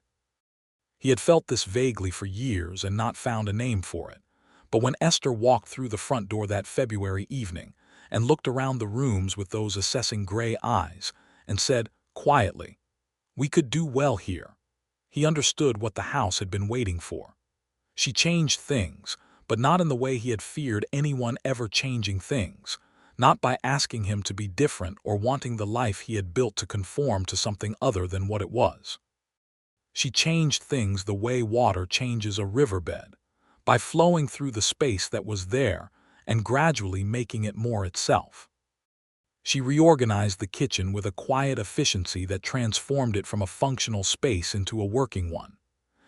He had felt this vaguely for years and not found a name for it, but when Esther walked through the front door that February evening and looked around the rooms with those assessing gray eyes and said, quietly, "We could do well here," he understood what the house had been waiting for. She changed things, but not in the way he had feared anyone ever changing things, not by asking him to be different or wanting the life he had built to conform to something other than what it was. She changed things the way water changes a riverbed, by flowing through the space that was there and gradually making it more itself. She reorganized the kitchen with a quiet efficiency that transformed it from a functional space into a working one.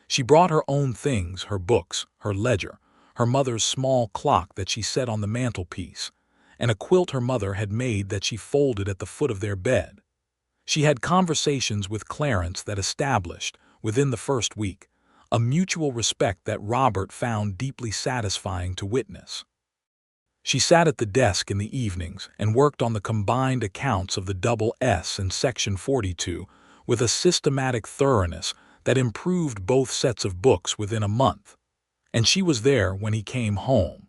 She brought her own things, her books, her ledger, her mother's small clock that she set on the mantelpiece, and a quilt her mother had made that she folded at the foot of their bed. She had conversations with Clarence that established, within the first week, a mutual respect that Robert found deeply satisfying to witness. She sat at the desk in the evenings and worked on the combined accounts of the Double S and Section 42 with a systematic thoroughness that improved both sets of books within a month. And she was there when he came home.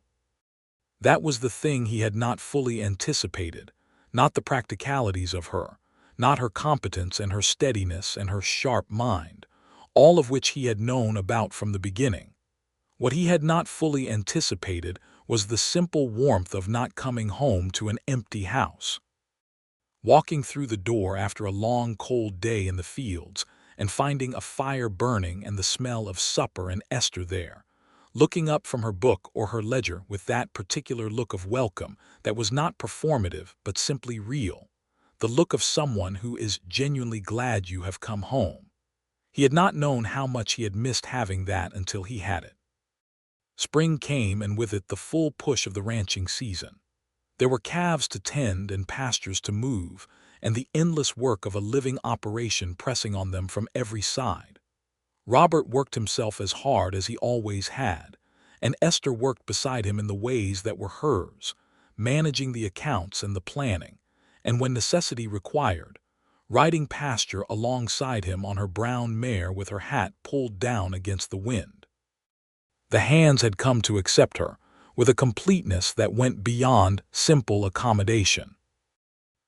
That was the thing he had not fully anticipated, not the practicalities of her, not her competence and her steadiness and her sharp mind, all of which he had known about from the beginning. What he had not fully anticipated was the simple warmth of not coming home to an empty house. Walking through the door after a long cold day in the fields and finding a fire burning and the smell of supper and Esther there, looking up from her book or her ledger with that particular look of welcome that was not performative but simply real, the look of someone who is genuinely glad you have come home. He had not known how much he had missed having that until he had it. Spring came, and with it the full push of the ranching season. There were calves to tend and pastures to move, and the endless work of a living operation pressing on them from every side. Robert worked himself as hard as he always had, and Esther worked beside him in the ways that were hers, managing the accounts and the planning, and when necessity required, riding pasture alongside him on her brown mare with her hat pulled down against the wind. The hands had come to accept her, with a completeness that went beyond simple accommodation.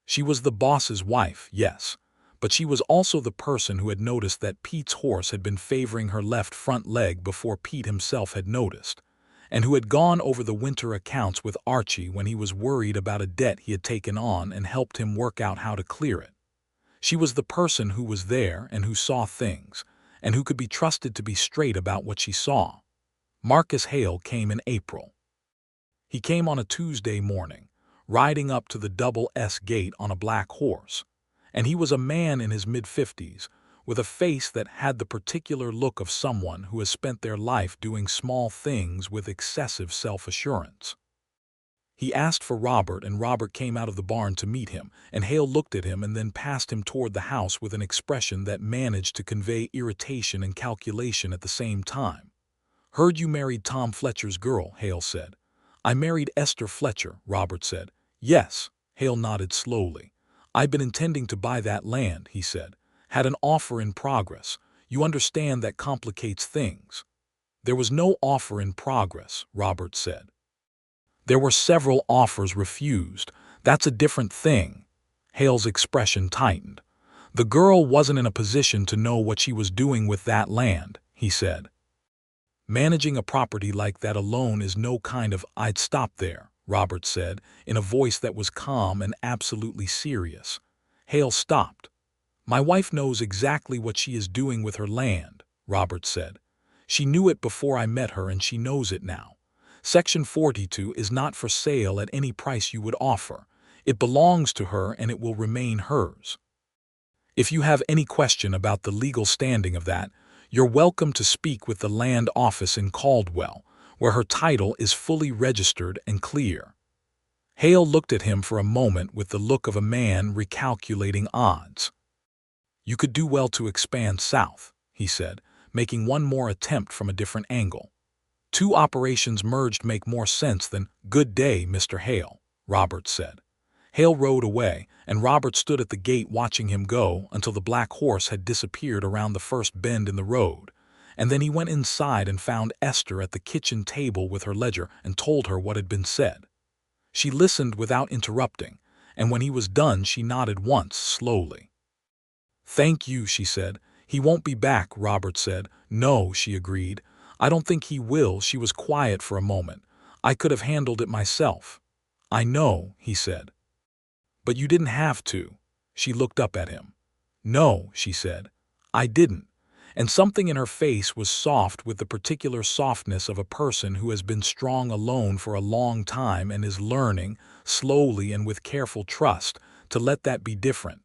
She was the boss's wife, yes, but she was also the person who had noticed that Pete's horse had been favoring her left front leg before Pete himself had noticed, and who had gone over the winter accounts with Archie when he was worried about a debt he had taken on and helped him work out how to clear it. She was the person who was there and who saw things, and who could be trusted to be straight about what she saw. Marcus Hale came in April. He came on a Tuesday morning, riding up to the Double S gate on a black horse, and he was a man in his mid-50s, with a face that had the particular look of someone who has spent their life doing small things with excessive self-assurance. He asked for Robert, and Robert came out of the barn to meet him, and Hale looked at him and then passed him toward the house with an expression that managed to convey irritation and calculation at the same time. "Heard you married Tom Fletcher's girl," Hale said. "I married Esther Fletcher," Robert said. "Yes," Hale nodded slowly. "I've been intending to buy that land," he said. "Had an offer in progress. You understand that complicates things." "There was no offer in progress," Robert said. "There were several offers refused. That's a different thing." Hale's expression tightened. "The girl wasn't in a position to know what she was doing with that land," he said. "Managing a property like that alone is no kind of—" "I'd stop there," Robert said, in a voice that was calm and absolutely serious. Hale stopped. "My wife knows exactly what she is doing with her land," Robert said. "She knew it before I met her, and she knows it now. Section 42 is not for sale at any price you would offer. It belongs to her, and it will remain hers. If you have any question about the legal standing of that, you're welcome to speak with the land office in Caldwell, where her title is fully registered and clear." Hale looked at him for a moment with the look of a man recalculating odds. "You could do well to expand south," he said, making one more attempt from a different angle. Two operations merged make more sense than "Good day, Mr. Hale," Robert said. Hale rode away, and Robert stood at the gate watching him go until the black horse had disappeared around the first bend in the road. And then he went inside and found Esther at the kitchen table with her ledger and told her what had been said. She listened without interrupting, and when he was done she nodded once, slowly. "Thank you," she said. "He won't be back," Robert said. "No," she agreed. "I don't think he will." She was quiet for a moment. "I could have handled it myself." "I know," he said. "But you didn't have to." She looked up at him. "No," she said. "I didn't." And something in her face was soft with the particular softness of a person who has been strong alone for a long time and is learning, slowly and with careful trust, to let that be different.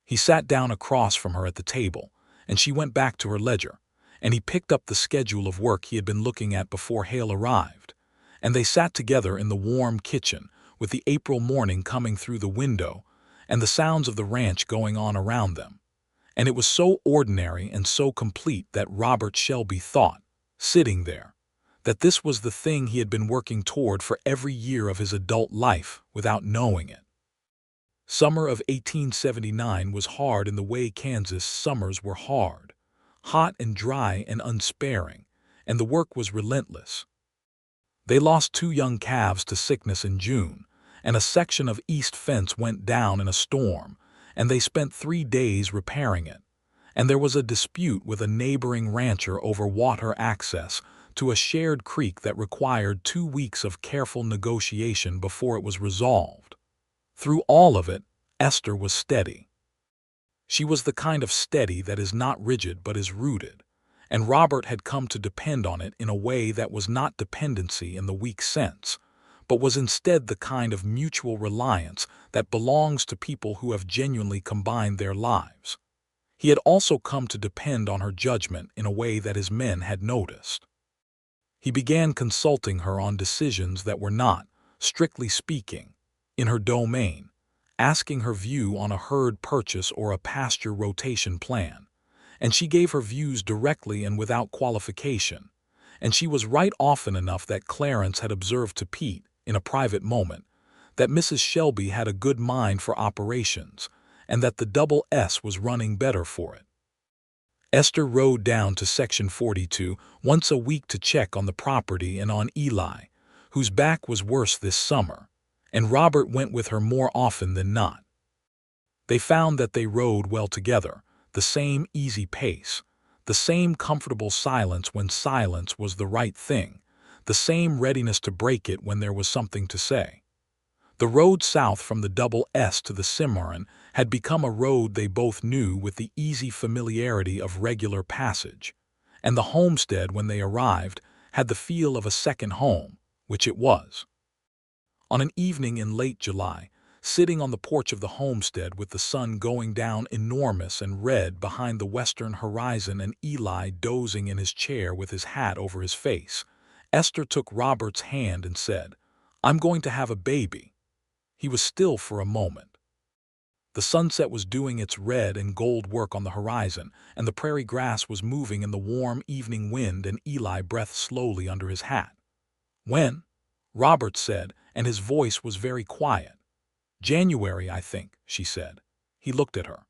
He sat down across from her at the table, and she went back to her ledger, and he picked up the schedule of work he had been looking at before Hale arrived, and they sat together in the warm kitchen, with the April morning coming through the window, and the sounds of the ranch going on around them. And it was so ordinary and so complete that Robert Shelby thought, sitting there, that this was the thing he had been working toward for every year of his adult life without knowing it. Summer of 1879 was hard in the way Kansas summers were hard, hot and dry and unsparing, and the work was relentless. They lost 2 young calves to sickness in June, and a section of east fence went down in a storm, and they spent 3 days repairing it. And there was a dispute with a neighboring rancher over water access to a shared creek that required 2 weeks of careful negotiation before it was resolved. Through all of it, Esther was steady. She was the kind of steady that is not rigid but is rooted, and Robert had come to depend on it in a way that was not dependency in the weak sense, but was instead the kind of mutual reliance that belongs to people who have genuinely combined their lives. He had also come to depend on her judgment in a way that his men had noticed. He began consulting her on decisions that were not, strictly speaking, in her domain, asking her view on a herd purchase or a pasture rotation plan, and she gave her views directly and without qualification, and she was right often enough that Clarence had observed to Pete, in a private moment, that Mrs. Shelby had a good mind for operations, and that the double S was running better for it. Esther rode down to Section 42 once a week to check on the property and on Eli, whose back was worse this summer, and Robert went with her more often than not. They found that they rode well together, the same easy pace, the same comfortable silence when silence was the right thing, the same readiness to break it when there was something to say. The road south from the double S to the Cimarron had become a road they both knew with the easy familiarity of regular passage, and the homestead when they arrived had the feel of a second home, which it was. On an evening in late July, sitting on the porch of the homestead with the sun going down enormous and red behind the western horizon and Eli dozing in his chair with his hat over his face, Esther took Robert's hand and said, "I'm going to have a baby." He was still for a moment. The sunset was doing its red and gold work on the horizon, and the prairie grass was moving in the warm evening wind, and Eli breathed slowly under his hat. "When?" Robert said, and his voice was very quiet. "January, I think," she said. He looked at her.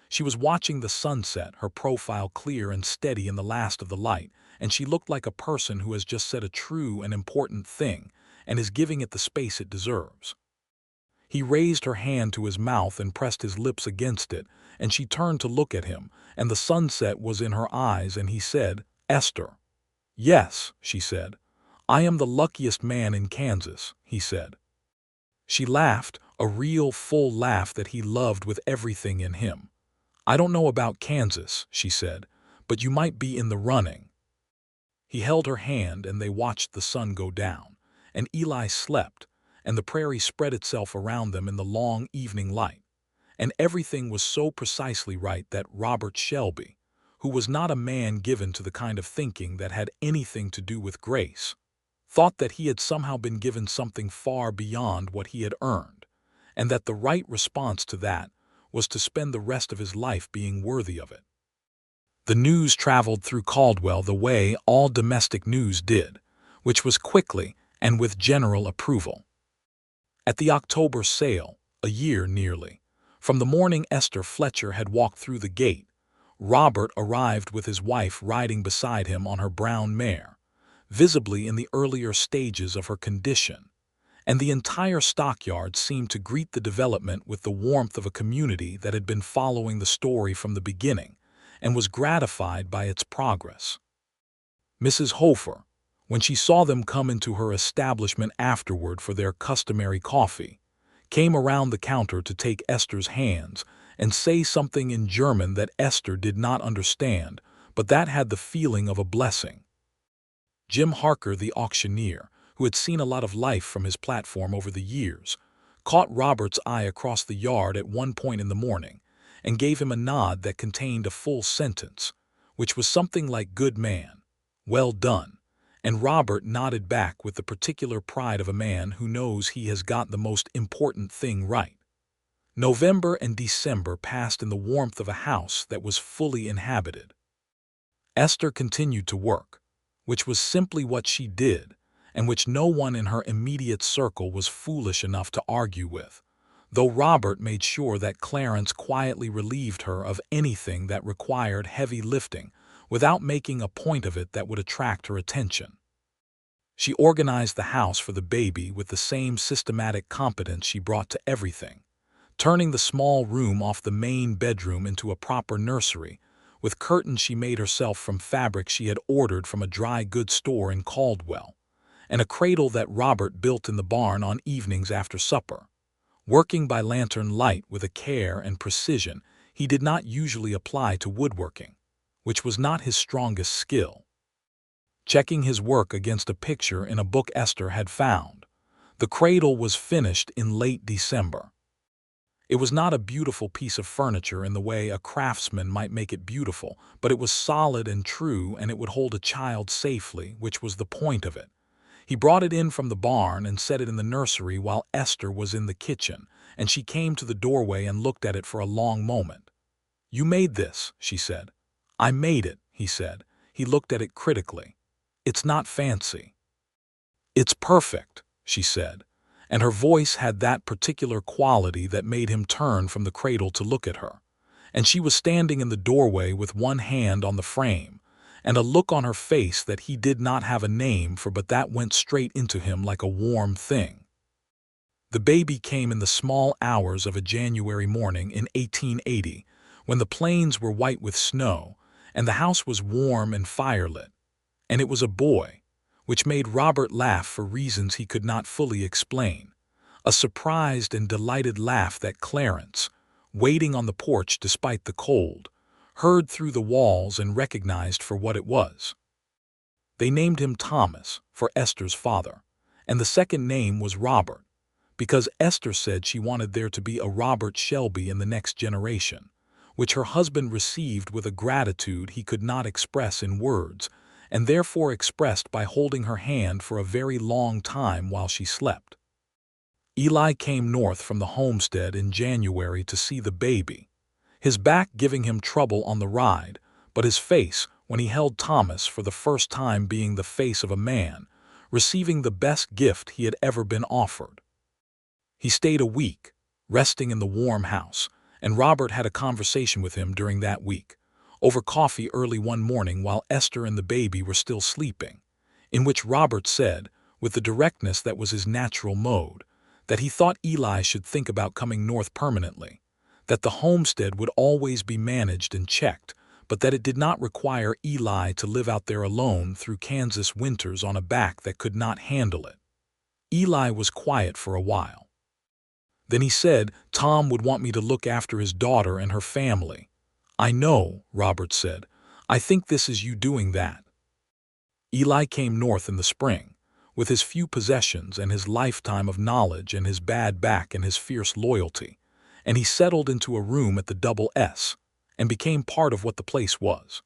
She was watching the sunset, her profile clear and steady in the last of the light, and she looked like a person who has just said a true and important thing and is giving it the space it deserves. He raised her hand to his mouth and pressed his lips against it, and she turned to look at him, and the sunset was in her eyes, and he said, "Esther." "Yes," she said. "I am the luckiest man in Kansas," he said. She laughed, a real full laugh that he loved with everything in him. "I don't know about Kansas," she said, "but you might be in the running." He held her hand, and they watched the sun go down, and Eli slept, and the prairie spread itself around them in the long evening light, and everything was so precisely right that Robert Shelby, who was not a man given to the kind of thinking that had anything to do with grace, thought that he had somehow been given something far beyond what he had earned, and that the right response to that was to spend the rest of his life being worthy of it. The news traveled through Caldwell the way all domestic news did, which was quickly and with general approval. At the October sale, a year nearly, from the morning Esther Fletcher had walked through the gate, Robert arrived with his wife riding beside him on her brown mare, visibly in the earlier stages of her condition, and the entire stockyard seemed to greet the development with the warmth of a community that had been following the story from the beginning and was gratified by its progress. Mrs. Hofer, when she saw them come into her establishment afterward for their customary coffee, came around the counter to take Esther's hands and say something in German that Esther did not understand, but that had the feeling of a blessing. Jim Harker, the auctioneer, who had seen a lot of life from his platform over the years, caught Robert's eye across the yard at one point in the morning and gave him a nod that contained a full sentence, which was something like "good man, well done," and Robert nodded back with the particular pride of a man who knows he has got the most important thing right. November and December passed in the warmth of a house that was fully inhabited. Esther continued to work, which was simply what she did, and which no one in her immediate circle was foolish enough to argue with, though Robert made sure that Clarence quietly relieved her of anything that required heavy lifting without making a point of it that would attract her attention. She organized the house for the baby with the same systematic competence she brought to everything, turning the small room off the main bedroom into a proper nursery, with curtains she made herself from fabric she had ordered from a dry goods store in Caldwell, and a cradle that Robert built in the barn on evenings after supper, working by lantern light with a care and precision he did not usually apply to woodworking, which was not his strongest skill. Checking his work against a picture in a book Esther had found, the cradle was finished in late December. It was not a beautiful piece of furniture in the way a craftsman might make it beautiful, but it was solid and true, and it would hold a child safely, which was the point of it. He brought it in from the barn and set it in the nursery while Esther was in the kitchen, and she came to the doorway and looked at it for a long moment. "You made this," she said. "I made it," he said. He looked at it critically. "It's not fancy." "It's perfect," she said, and her voice had that particular quality that made him turn from the cradle to look at her, and she was standing in the doorway with one hand on the frame, and a look on her face that he did not have a name for, but that went straight into him like a warm thing. The baby came in the small hours of a January morning in 1880, when the plains were white with snow, and the house was warm and firelit, and it was a boy, which made Robert laugh for reasons he could not fully explain, a surprised and delighted laugh that Clarence, waiting on the porch despite the cold, heard through the walls and recognized for what it was. They named him Thomas, for Esther's father, and the second name was Robert, because Esther said she wanted there to be a Robert Shelby in the next generation, which her husband received with a gratitude he could not express in words, and therefore expressed by holding her hand for a very long time while she slept. Eli came north from the homestead in January to see the baby, his back giving him trouble on the ride, but his face, when he held Thomas for the first time, being the face of a man, receiving the best gift he had ever been offered. He stayed a week, resting in the warm house, and Robert had a conversation with him during that week, over coffee early one morning while Esther and the baby were still sleeping, in which Robert said, with the directness that was his natural mode, that he thought Eli should think about coming north permanently, that the homestead would always be managed and checked, but that it did not require Eli to live out there alone through Kansas winters on a back that could not handle it. Eli was quiet for a while. Then he said, "Tom would want me to look after his daughter and her family." "I know," Robert said. "I think this is you doing that." Eli came north in the spring, with his few possessions and his lifetime of knowledge and his bad back and his fierce loyalty, and he settled into a room at the Double S, and became part of what the place was.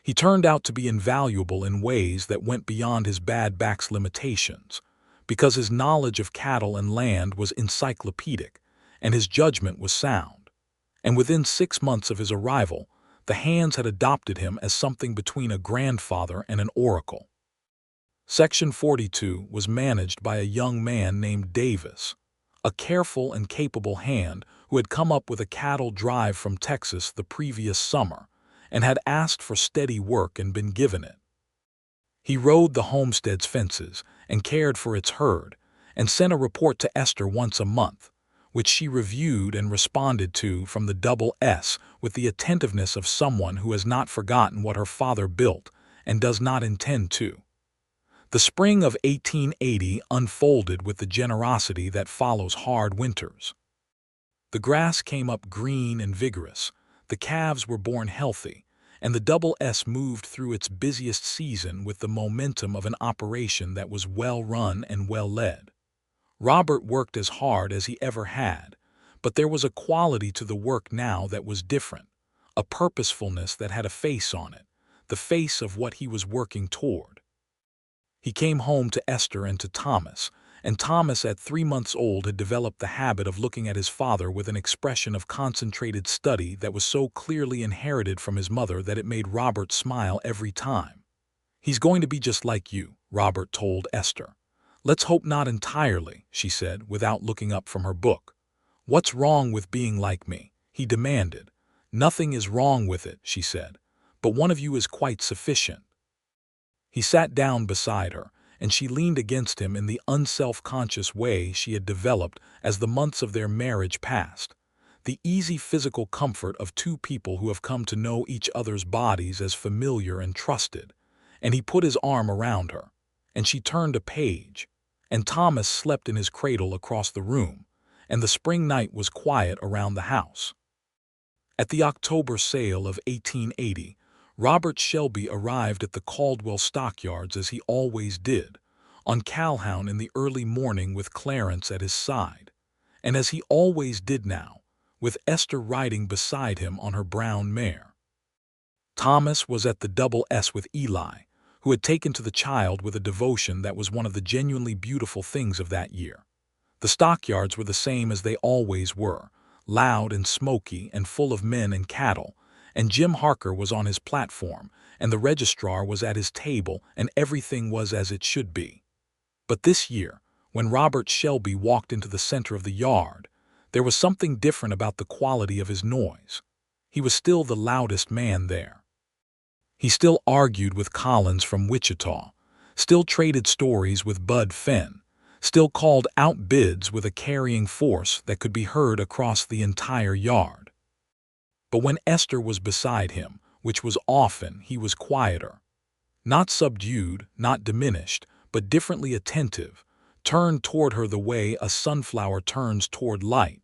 He turned out to be invaluable in ways that went beyond his bad back's limitations, because his knowledge of cattle and land was encyclopedic, and his judgment was sound. And within 6 months of his arrival, The hands had adopted him as something between a grandfather and an oracle. Section 42 was managed by a young man named Davis, a careful and capable hand who had come up with a cattle drive from Texas the previous summer and had asked for steady work and been given it. He rode the homestead's fences and cared for its herd and sent a report to Esther once a month, which she reviewed and responded to from the double S with the attentiveness of someone who has not forgotten what her father built and does not intend to. The spring of 1880 unfolded with the generosity that follows hard winters. The grass came up green and vigorous, the calves were born healthy, and the double S moved through its busiest season with the momentum of an operation that was well run and well led. Robert worked as hard as he ever had, but there was a quality to the work now that was different, a purposefulness that had a face on it, the face of what he was working toward. He came home to Esther and to Thomas, and Thomas at 3 months old had developed the habit of looking at his father with an expression of concentrated study that was so clearly inherited from his mother that it made Robert smile every time. "He's going to be just like you," Robert told Esther. "Let's hope not entirely," she said, without looking up from her book. "What's wrong with being like me?" he demanded. "Nothing is wrong with it," she said, "but one of you is quite sufficient." He sat down beside her, and she leaned against him in the unself-conscious way she had developed as the months of their marriage passed, the easy physical comfort of two people who have come to know each other's bodies as familiar and trusted. And he put his arm around her, and she turned a page, and Thomas slept in his cradle across the room, and the spring night was quiet around the house. At the October sale of 1880, Robert Shelby arrived at the Caldwell stockyards as he always did, on Calhoun in the early morning with Clarence at his side, and as he always did now, with Esther riding beside him on her brown mare. Thomas was at the double S with Eli, who had taken to the child with a devotion that was one of the genuinely beautiful things of that year. The stockyards were the same as they always were, loud and smoky and full of men and cattle, and Jim Harker was on his platform, and the registrar was at his table, and everything was as it should be. But this year, when Robert Shelby walked into the center of the yard, there was something different about the quality of his noise. He was still the loudest man there. He still argued with Collins from Wichita, still traded stories with Bud Fenn, still called out bids with a carrying force that could be heard across the entire yard. But when Esther was beside him, which was often, he was quieter. Not subdued, not diminished, but differently attentive, turned toward her the way a sunflower turns toward light,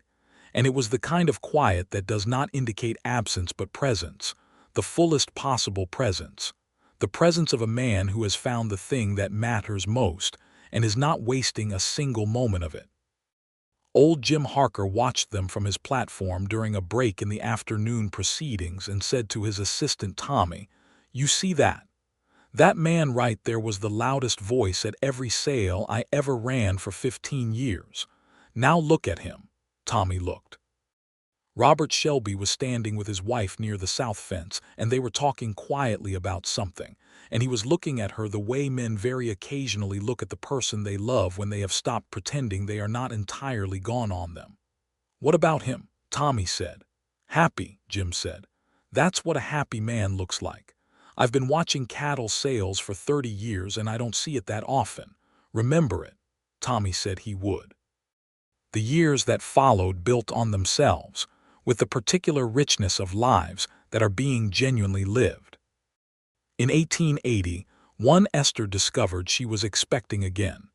and it was the kind of quiet that does not indicate absence but presence, the fullest possible presence, the presence of a man who has found the thing that matters most and is not wasting a single moment of it. Old Jim Harker watched them from his platform during a break in the afternoon proceedings and said to his assistant Tommy, "You see that? That man right there was the loudest voice at every sale I ever ran for 15 years. Now look at him." Tommy looked. Robert Shelby was standing with his wife near the south fence, and they were talking quietly about something, and he was looking at her the way men very occasionally look at the person they love when they have stopped pretending they are not entirely gone on them. "What about him?" Tommy said. "Happy," Jim said. "That's what a happy man looks like. I've been watching cattle sales for 30 years and I don't see it that often. Remember it." Tommy said he would. The years that followed built on themselves, with the particular richness of lives that are being genuinely lived. In 1880, one Esther discovered she was expecting again,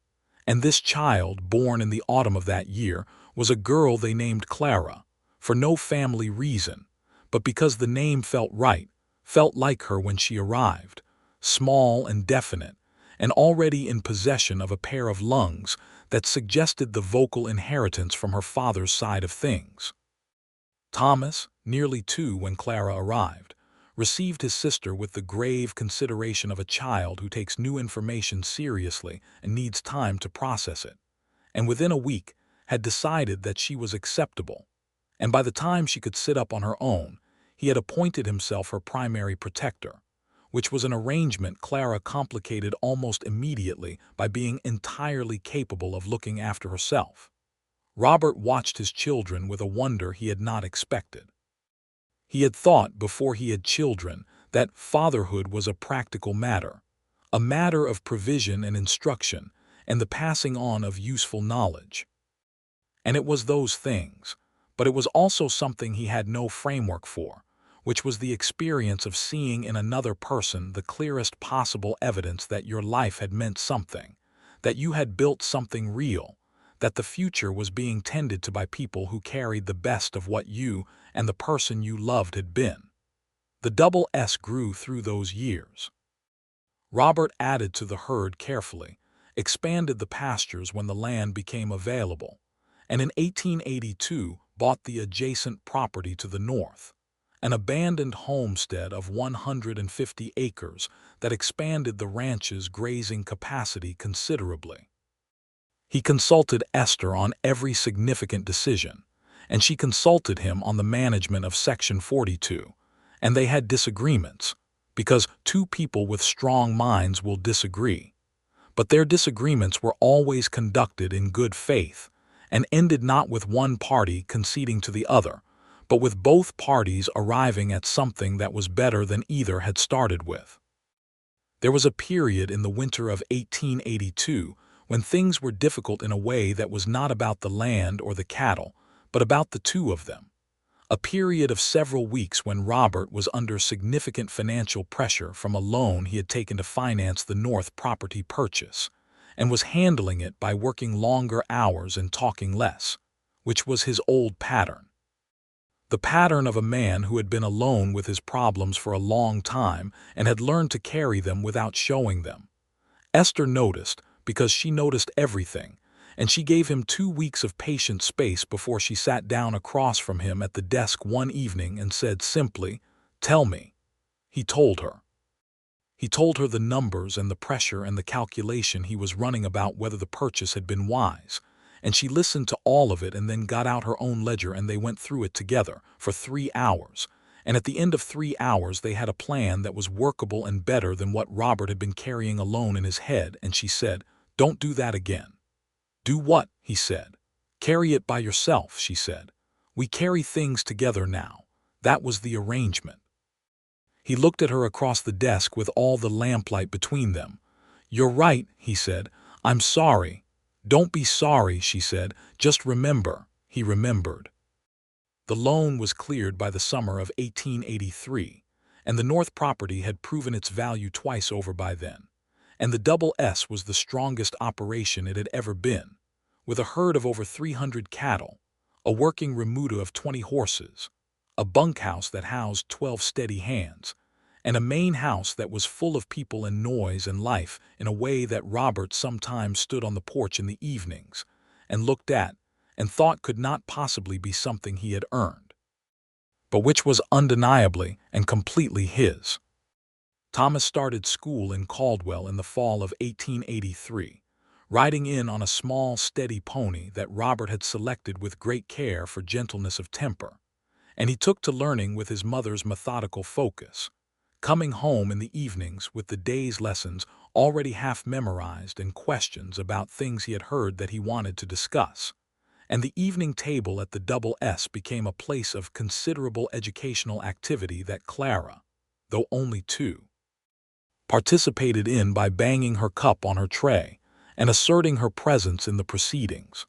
and this child, born in the autumn of that year, was a girl they named Clara, for no family reason, but because the name felt right, felt like her when she arrived, small and definite, and already in possession of a pair of lungs that suggested the vocal inheritance from her father's side of things. Thomas, nearly 2 when Clara arrived, received his sister with the grave consideration of a child who takes new information seriously and needs time to process it, and within a week had decided that she was acceptable, and by the time she could sit up on her own, he had appointed himself her primary protector, which was an arrangement Clara complicated almost immediately by being entirely capable of looking after herself. Robert watched his children with a wonder he had not expected. He had thought before he had children that fatherhood was a practical matter, a matter of provision and instruction, and the passing on of useful knowledge. And it was those things, but it was also something he had no framework for, which was the experience of seeing in another person the clearest possible evidence that your life had meant something, that you had built something real, that the future was being tended to by people who carried the best of what you and the person you loved had been. The double S grew through those years. Robert added to the herd carefully, expanded the pastures when the land became available, and in 1882 bought the adjacent property to the north, an abandoned homestead of 150 acres that expanded the ranch's grazing capacity considerably. He consulted Esther on every significant decision, and she consulted him on the management of Section 42, and they had disagreements, because two people with strong minds will disagree. But their disagreements were always conducted in good faith, and ended not with one party conceding to the other, but with both parties arriving at something that was better than either had started with. There was a period in the winter of 1882 when things were difficult in a way that was not about the land or the cattle, but about the two of them. A period of several weeks when Robert was under significant financial pressure from a loan he had taken to finance the North property purchase, and was handling it by working longer hours and talking less, which was his old pattern. The pattern of a man who had been alone with his problems for a long time and had learned to carry them without showing them. Esther noticed, because she noticed everything, and she gave him 2 weeks of patient space before she sat down across from him at the desk one evening and said simply, "Tell me." He told her. He told her the numbers and the pressure and the calculation he was running about whether the purchase had been wise, and she listened to all of it and then got out her own ledger and they went through it together for 3 hours, and at the end of 3 hours they had a plan that was workable and better than what Robert had been carrying alone in his head, and she said, "Don't do that again." "Do what?" he said. "Carry it by yourself," she said. "We carry things together now. That was the arrangement." He looked at her across the desk with all the lamplight between them. "You're right," he said. "I'm sorry." "Don't be sorry," she said. "Just remember." He remembered. The loan was cleared by the summer of 1883, and the North property had proven its value twice over by then, and the double S was the strongest operation it had ever been, with a herd of over 300 cattle, a working remuda of 20 horses, a bunkhouse that housed 12 steady hands, and a main house that was full of people and noise and life in a way that Robert sometimes stood on the porch in the evenings and looked at and thought could not possibly be something he had earned, but which was undeniably and completely his. Thomas started school in Caldwell in the fall of 1883, riding in on a small, steady pony that Robert had selected with great care for gentleness of temper, and he took to learning with his mother's methodical focus, coming home in the evenings with the day's lessons already half memorized and questions about things he had heard that he wanted to discuss, and the evening table at the double S became a place of considerable educational activity that Clara, though only 2, participated in by banging her cup on her tray and asserting her presence in the proceedings.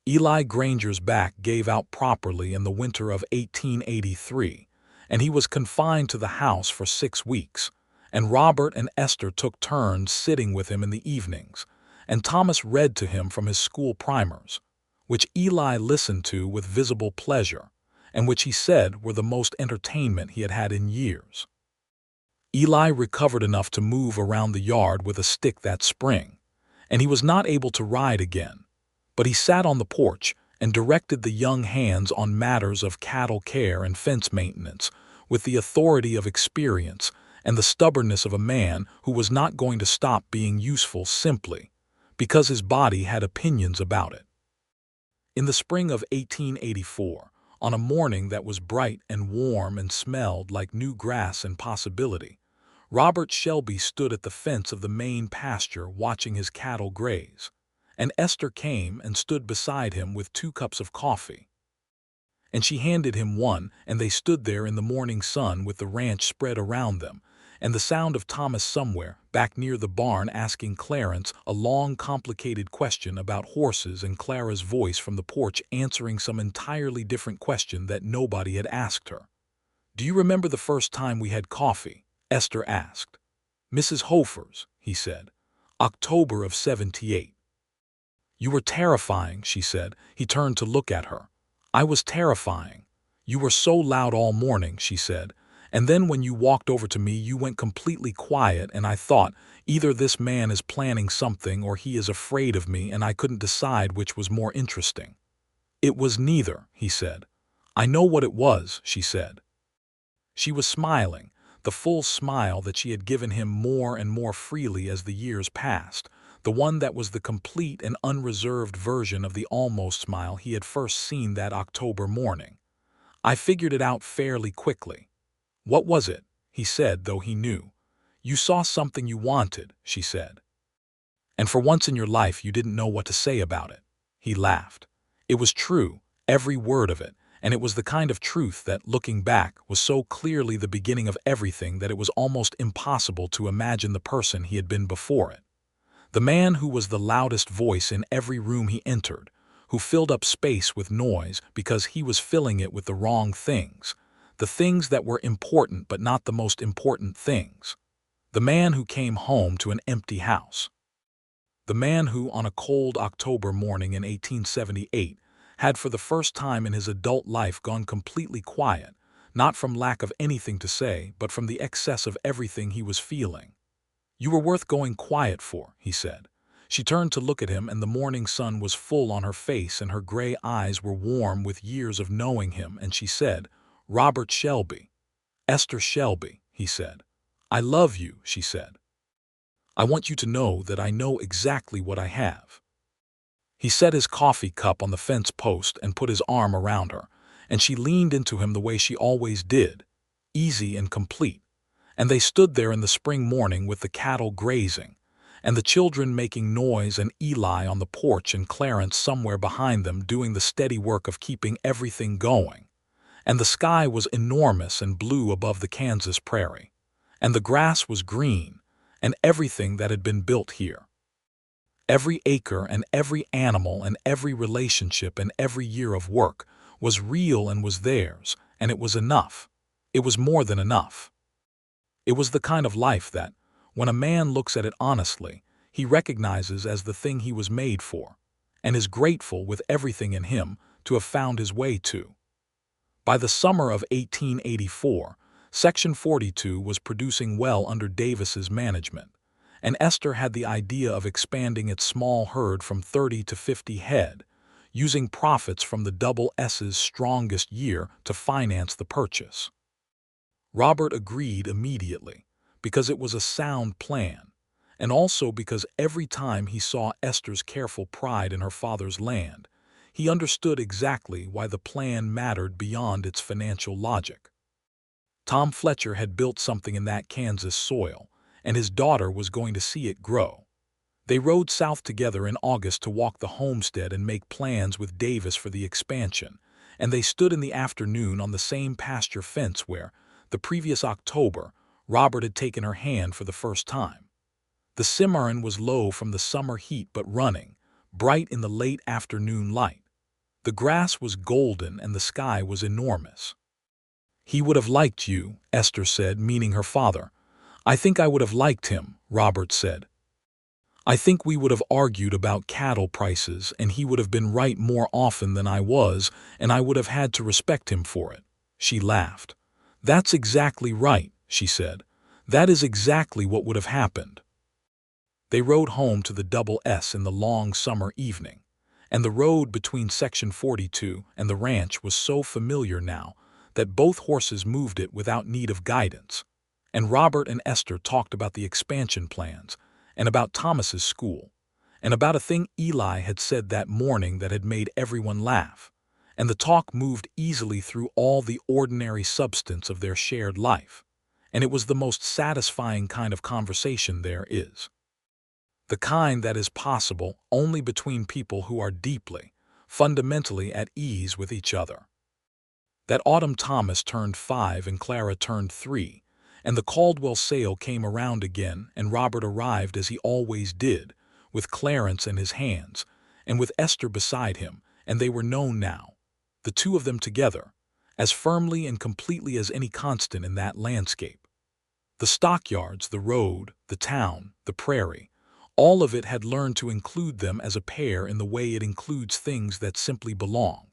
Eli Granger's back gave out properly in the winter of 1883, and he was confined to the house for 6 weeks, and Robert and Esther took turns sitting with him in the evenings, and Thomas read to him from his school primers, which Eli listened to with visible pleasure, and which he said were the most entertainment he had had in years. Eli recovered enough to move around the yard with a stick that spring, and he was not able to ride again, but he sat on the porch and directed the young hands on matters of cattle care and fence maintenance with the authority of experience and the stubbornness of a man who was not going to stop being useful simply because his body had opinions about it. In the spring of 1884, on a morning that was bright and warm and smelled like new grass and possibility, Robert Shelby stood at the fence of the main pasture watching his cattle graze, and Esther came and stood beside him with 2 cups of coffee. And she handed him one, and they stood there in the morning sun with the ranch spread around them, and the sound of Thomas somewhere, back near the barn, asking Clarence a long, complicated question about horses, and Clara's voice from the porch answering some entirely different question that nobody had asked her. "Do you remember the first time we had coffee?" Esther asked. "Mrs. Hofer's," he said. "October of '78. "You were terrifying," she said. He turned to look at her. "I was terrifying. You were so loud all morning," she said. "And then when you walked over to me, you went completely quiet, and I thought, either this man is planning something or he is afraid of me, and I couldn't decide which was more interesting." "It was neither," he said. "I know what it was," she said. She was smiling, the full smile that she had given him more and more freely as the years passed, the one that was the complete and unreserved version of the almost smile he had first seen that October morning. "I figured it out fairly quickly." "What was it?" he said, though he knew. "You saw something you wanted," she said. "And for once in your life you didn't know what to say about it." He laughed. It was true, every word of it, and it was the kind of truth that, looking back, was so clearly the beginning of everything that it was almost impossible to imagine the person he had been before it. The man who was the loudest voice in every room he entered, who filled up space with noise because he was filling it with the wrong things, the things that were important but not the most important things. The man who came home to an empty house. The man who, on a cold October morning in 1878, had for the first time in his adult life gone completely quiet, not from lack of anything to say, but from the excess of everything he was feeling. "You were worth going quiet for," he said. She turned to look at him, and the morning sun was full on her face, and her gray eyes were warm with years of knowing him, and she said, "Robert Shelby." "Esther Shelby," he said. "I love you," she said. "I want you to know that I know exactly what I have." He set his coffee cup on the fence post and put his arm around her, and she leaned into him the way she always did, easy and complete. And they stood there in the spring morning with the cattle grazing, and the children making noise, and Eli on the porch, and Clarence somewhere behind them doing the steady work of keeping everything going. And the sky was enormous and blue above the Kansas prairie, and the grass was green, and everything that had been built here. Every acre and every animal and every relationship and every year of work was real and was theirs, and it was enough. It was more than enough. It was the kind of life that, when a man looks at it honestly, he recognizes as the thing he was made for, and is grateful with everything in him to have found his way to. By the summer of 1884, Section 42 was producing well under Davis's management, and Esther had the idea of expanding its small herd from 30 to 50 head, using profits from the Double S's strongest year to finance the purchase. Robert agreed immediately, because it was a sound plan, and also because every time he saw Esther's careful pride in her father's land, he understood exactly why the plan mattered beyond its financial logic. Tom Fletcher had built something in that Kansas soil, and his daughter was going to see it grow. They rode south together in August to walk the homestead and make plans with Davis for the expansion, and they stood in the afternoon on the same pasture fence where, the previous October, Robert had taken her hand for the first time. The Cimarron was low from the summer heat but running, bright in the late afternoon light. The grass was golden and the sky was enormous. "He would have liked you," Esther said, meaning her father. "I think I would have liked him," Robert said. "I think we would have argued about cattle prices, and he would have been right more often than I was, and I would have had to respect him for it." She laughed. "That's exactly right," she said. "That is exactly what would have happened." They rode home to the Double S in the long summer evening, and the road between Section 42 and the ranch was so familiar now that both horses moved it without need of guidance, and Robert and Esther talked about the expansion plans, and about Thomas's school, and about a thing Eli had said that morning that had made everyone laugh, and the talk moved easily through all the ordinary substance of their shared life, and it was the most satisfying kind of conversation there is. The kind that is possible only between people who are deeply, fundamentally at ease with each other. That autumn Thomas turned 5 and Clara turned 3, and the Caldwell sale came around again, and Robert arrived as he always did, with Clarence in his hands, and with Esther beside him, and they were known now, the two of them together, as firmly and completely as any constant in that landscape. The stockyards, the road, the town, the prairie, all of it had learned to include them as a pair in the way it includes things that simply belong.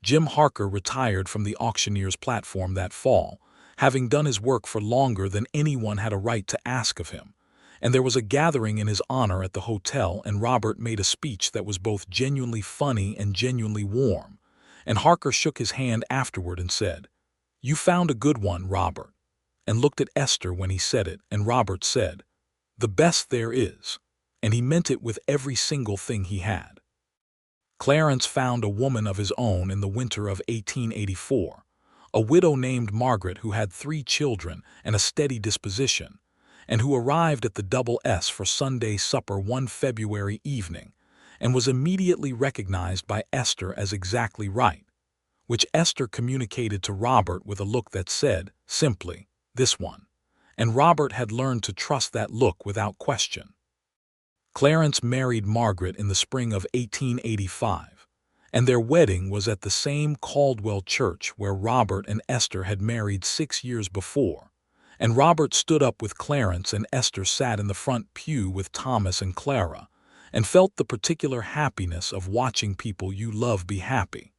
Jim Harker retired from the auctioneer's platform that fall, having done his work for longer than anyone had a right to ask of him, and there was a gathering in his honor at the hotel, and Robert made a speech that was both genuinely funny and genuinely warm, and Harker shook his hand afterward and said, "You found a good one, Robert," and looked at Esther when he said it, and Robert said, "The best there is," and he meant it with every single thing he had. Clarence found a woman of his own in the winter of 1884, a widow named Margaret who had 3 children and a steady disposition, and who arrived at the Double S for Sunday supper one February evening, and was immediately recognized by Esther as exactly right, which Esther communicated to Robert with a look that said, simply, "This one," and Robert had learned to trust that look without question. Clarence married Margaret in the spring of 1885, and their wedding was at the same Caldwell church where Robert and Esther had married 6 years before, and Robert stood up with Clarence and Esther sat in the front pew with Thomas and Clara, and felt the particular happiness of watching people you love be happy.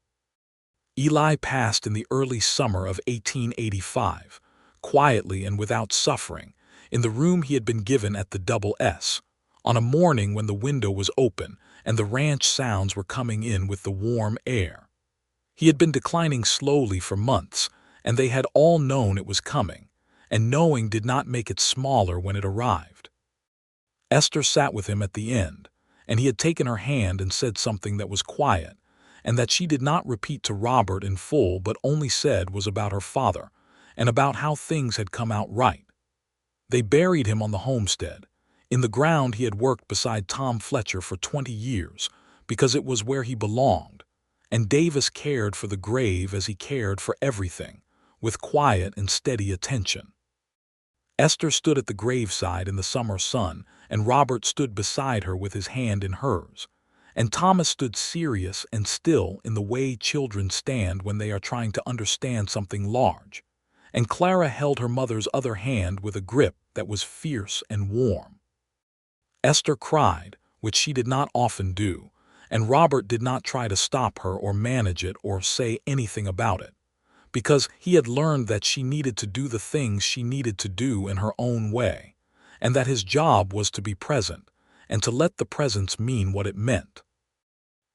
Eli passed in the early summer of 1885, quietly and without suffering, in the room he had been given at the Double S, on a morning when the window was open and the ranch sounds were coming in with the warm air. He had been declining slowly for months, and they had all known it was coming, and knowing did not make it smaller when it arrived. Esther sat with him at the end, and he had taken her hand and said something that was quiet, and that she did not repeat to Robert in full but only said was about her father, and about how things had come out right. They buried him on the homestead, in the ground he had worked beside Tom Fletcher for 20 years, because it was where he belonged, and Davis cared for the grave as he cared for everything, with quiet and steady attention. Esther stood at the graveside in the summer sun, and Robert stood beside her with his hand in hers, and Thomas stood serious and still in the way children stand when they are trying to understand something large, and Clara held her mother's other hand with a grip that was fierce and warm. Esther cried, which she did not often do, and Robert did not try to stop her or manage it or say anything about it, because he had learned that she needed to do the things she needed to do in her own way, and that his job was to be present, and to let the presence mean what it meant.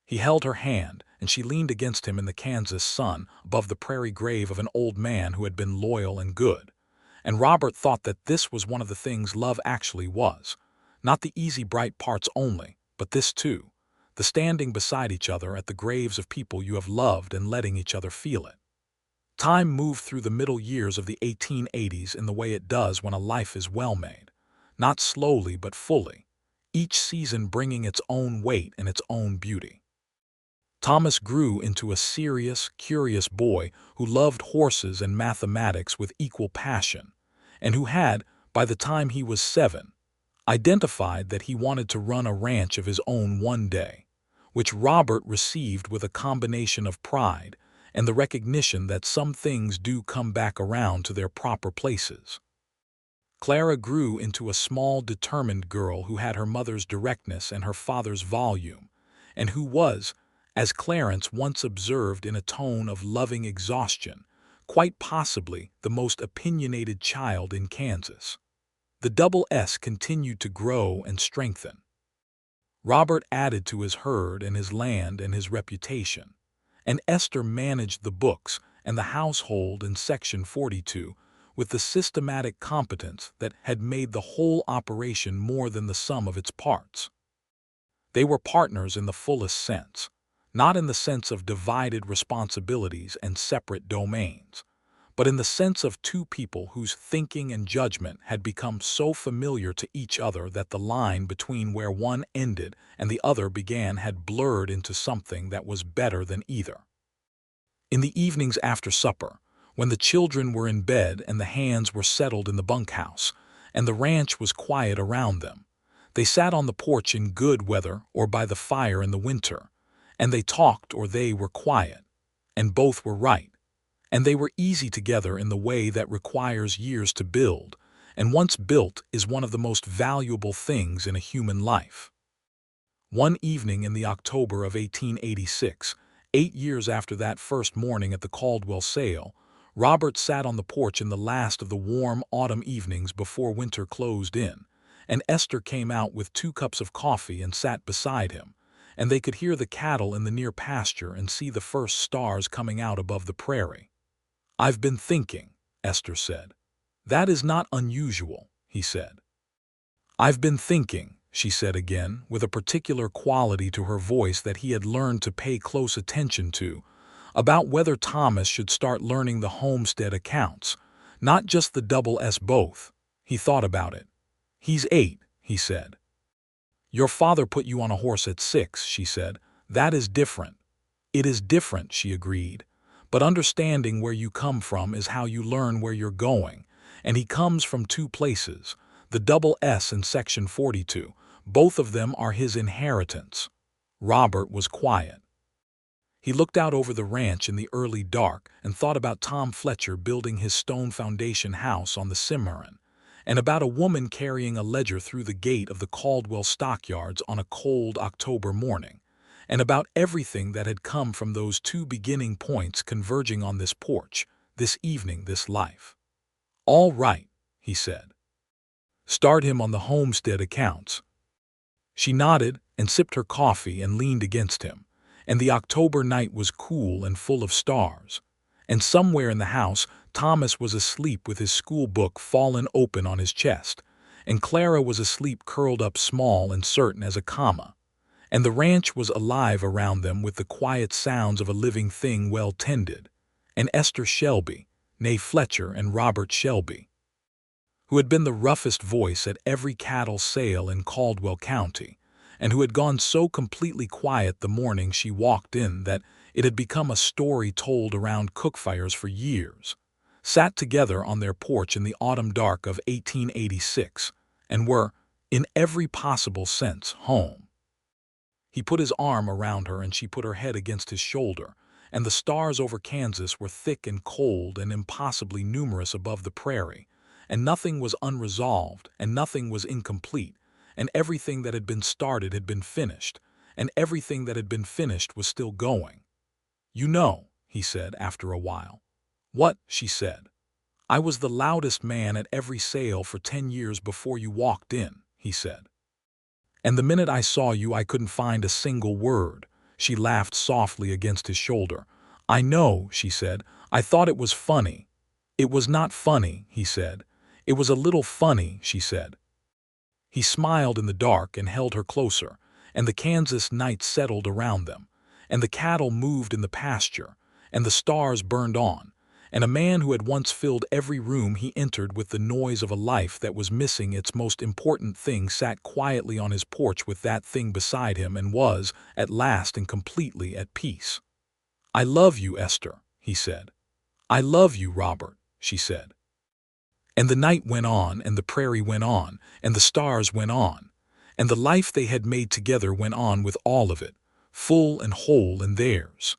He held her hand, and she leaned against him in the Kansas sun above the prairie grave of an old man who had been loyal and good, and Robert thought that this was one of the things love actually was. Not the easy bright parts only, but this too, the standing beside each other at the graves of people you have loved and letting each other feel it. Time moved through the middle years of the 1880s in the way it does when a life is well made, not slowly but fully, each season bringing its own weight and its own beauty. Thomas grew into a serious, curious boy who loved horses and mathematics with equal passion, and who had, by the time he was 7, identified that he wanted to run a ranch of his own one day, which Robert received with a combination of pride and the recognition that some things do come back around to their proper places. Clara grew into a small, determined girl who had her mother's directness and her father's volume, and who was, as Clarence once observed in a tone of loving exhaustion, quite possibly the most opinionated child in Kansas. The Double S continued to grow and strengthen. Robert added to his herd and his land and his reputation, and Esther managed the books and the household in Section 42 with the systematic competence that had made the whole operation more than the sum of its parts. They were partners in the fullest sense, not in the sense of divided responsibilities and separate domains, but in the sense of two people whose thinking and judgment had become so familiar to each other that the line between where one ended and the other began had blurred into something that was better than either. In the evenings after supper, when the children were in bed and the hands were settled in the bunkhouse, and the ranch was quiet around them, they sat on the porch in good weather or by the fire in the winter, and they talked or they were quiet, and both were right, and they were easy together in the way that requires years to build, and once built is one of the most valuable things in a human life. One evening in the October of 1886, 8 years after that first morning at the Caldwell sale, Robert sat on the porch in the last of the warm autumn evenings before winter closed in, and Esther came out with 2 cups of coffee and sat beside him, and they could hear the cattle in the near pasture and see the first stars coming out above the prairie. "I've been thinking," Esther said. "That is not unusual," he said. "I've been thinking," she said again, with a particular quality to her voice that he had learned to pay close attention to, about whether Thomas should start learning the homestead accounts, not just the double S both. He thought about it. "He's 8, he said. "Your father put you on a horse at 6, she said. "That is different." "It is different," she agreed. "But understanding where you come from is how you learn where you're going, and he comes from 2 places, the double S and Section 42. Both of them are his inheritance." Robert was quiet. He looked out over the ranch in the early dark and thought about Tom Fletcher building his stone foundation house on the Cimarron, and about a woman carrying a ledger through the gate of the Caldwell stockyards on a cold October morning, and about everything that had come from those 2 beginning points converging on this porch, this evening, this life. "All right," he said. "Start him on the homestead accounts." She nodded and sipped her coffee and leaned against him, and the October night was cool and full of stars, and somewhere in the house Thomas was asleep with his school book fallen open on his chest, and Clara was asleep curled up small and certain as a comma, and the ranch was alive around them with the quiet sounds of a living thing well tended, and Esther Shelby, née Fletcher, and Robert Shelby, who had been the roughest voice at every cattle sale in Caldwell County, and who had gone so completely quiet the morning she walked in that it had become a story told around cookfires for years, sat together on their porch in the autumn dark of 1886, and were, in every possible sense, home. He put his arm around her and she put her head against his shoulder, and the stars over Kansas were thick and cold and impossibly numerous above the prairie, and nothing was unresolved, and nothing was incomplete, and everything that had been started had been finished, and everything that had been finished was still going. "You know," he said after a while. "What?" she said. "I was the loudest man at every sale for 10 years before you walked in," he said. "And the minute I saw you I couldn't find a single word." She laughed softly against his shoulder. "I know," she said. "I thought it was funny." "It was not funny," he said. "It was a little funny," she said. He smiled in the dark and held her closer, and the Kansas night settled around them, and the cattle moved in the pasture, and the stars burned on, and a man who had once filled every room he entered with the noise of a life that was missing its most important thing sat quietly on his porch with that thing beside him and was, at last and completely, at peace. "I love you, Esther," he said. "I love you, Robert," she said. And the night went on, and the prairie went on, and the stars went on, and the life they had made together went on with all of it, full and whole and theirs.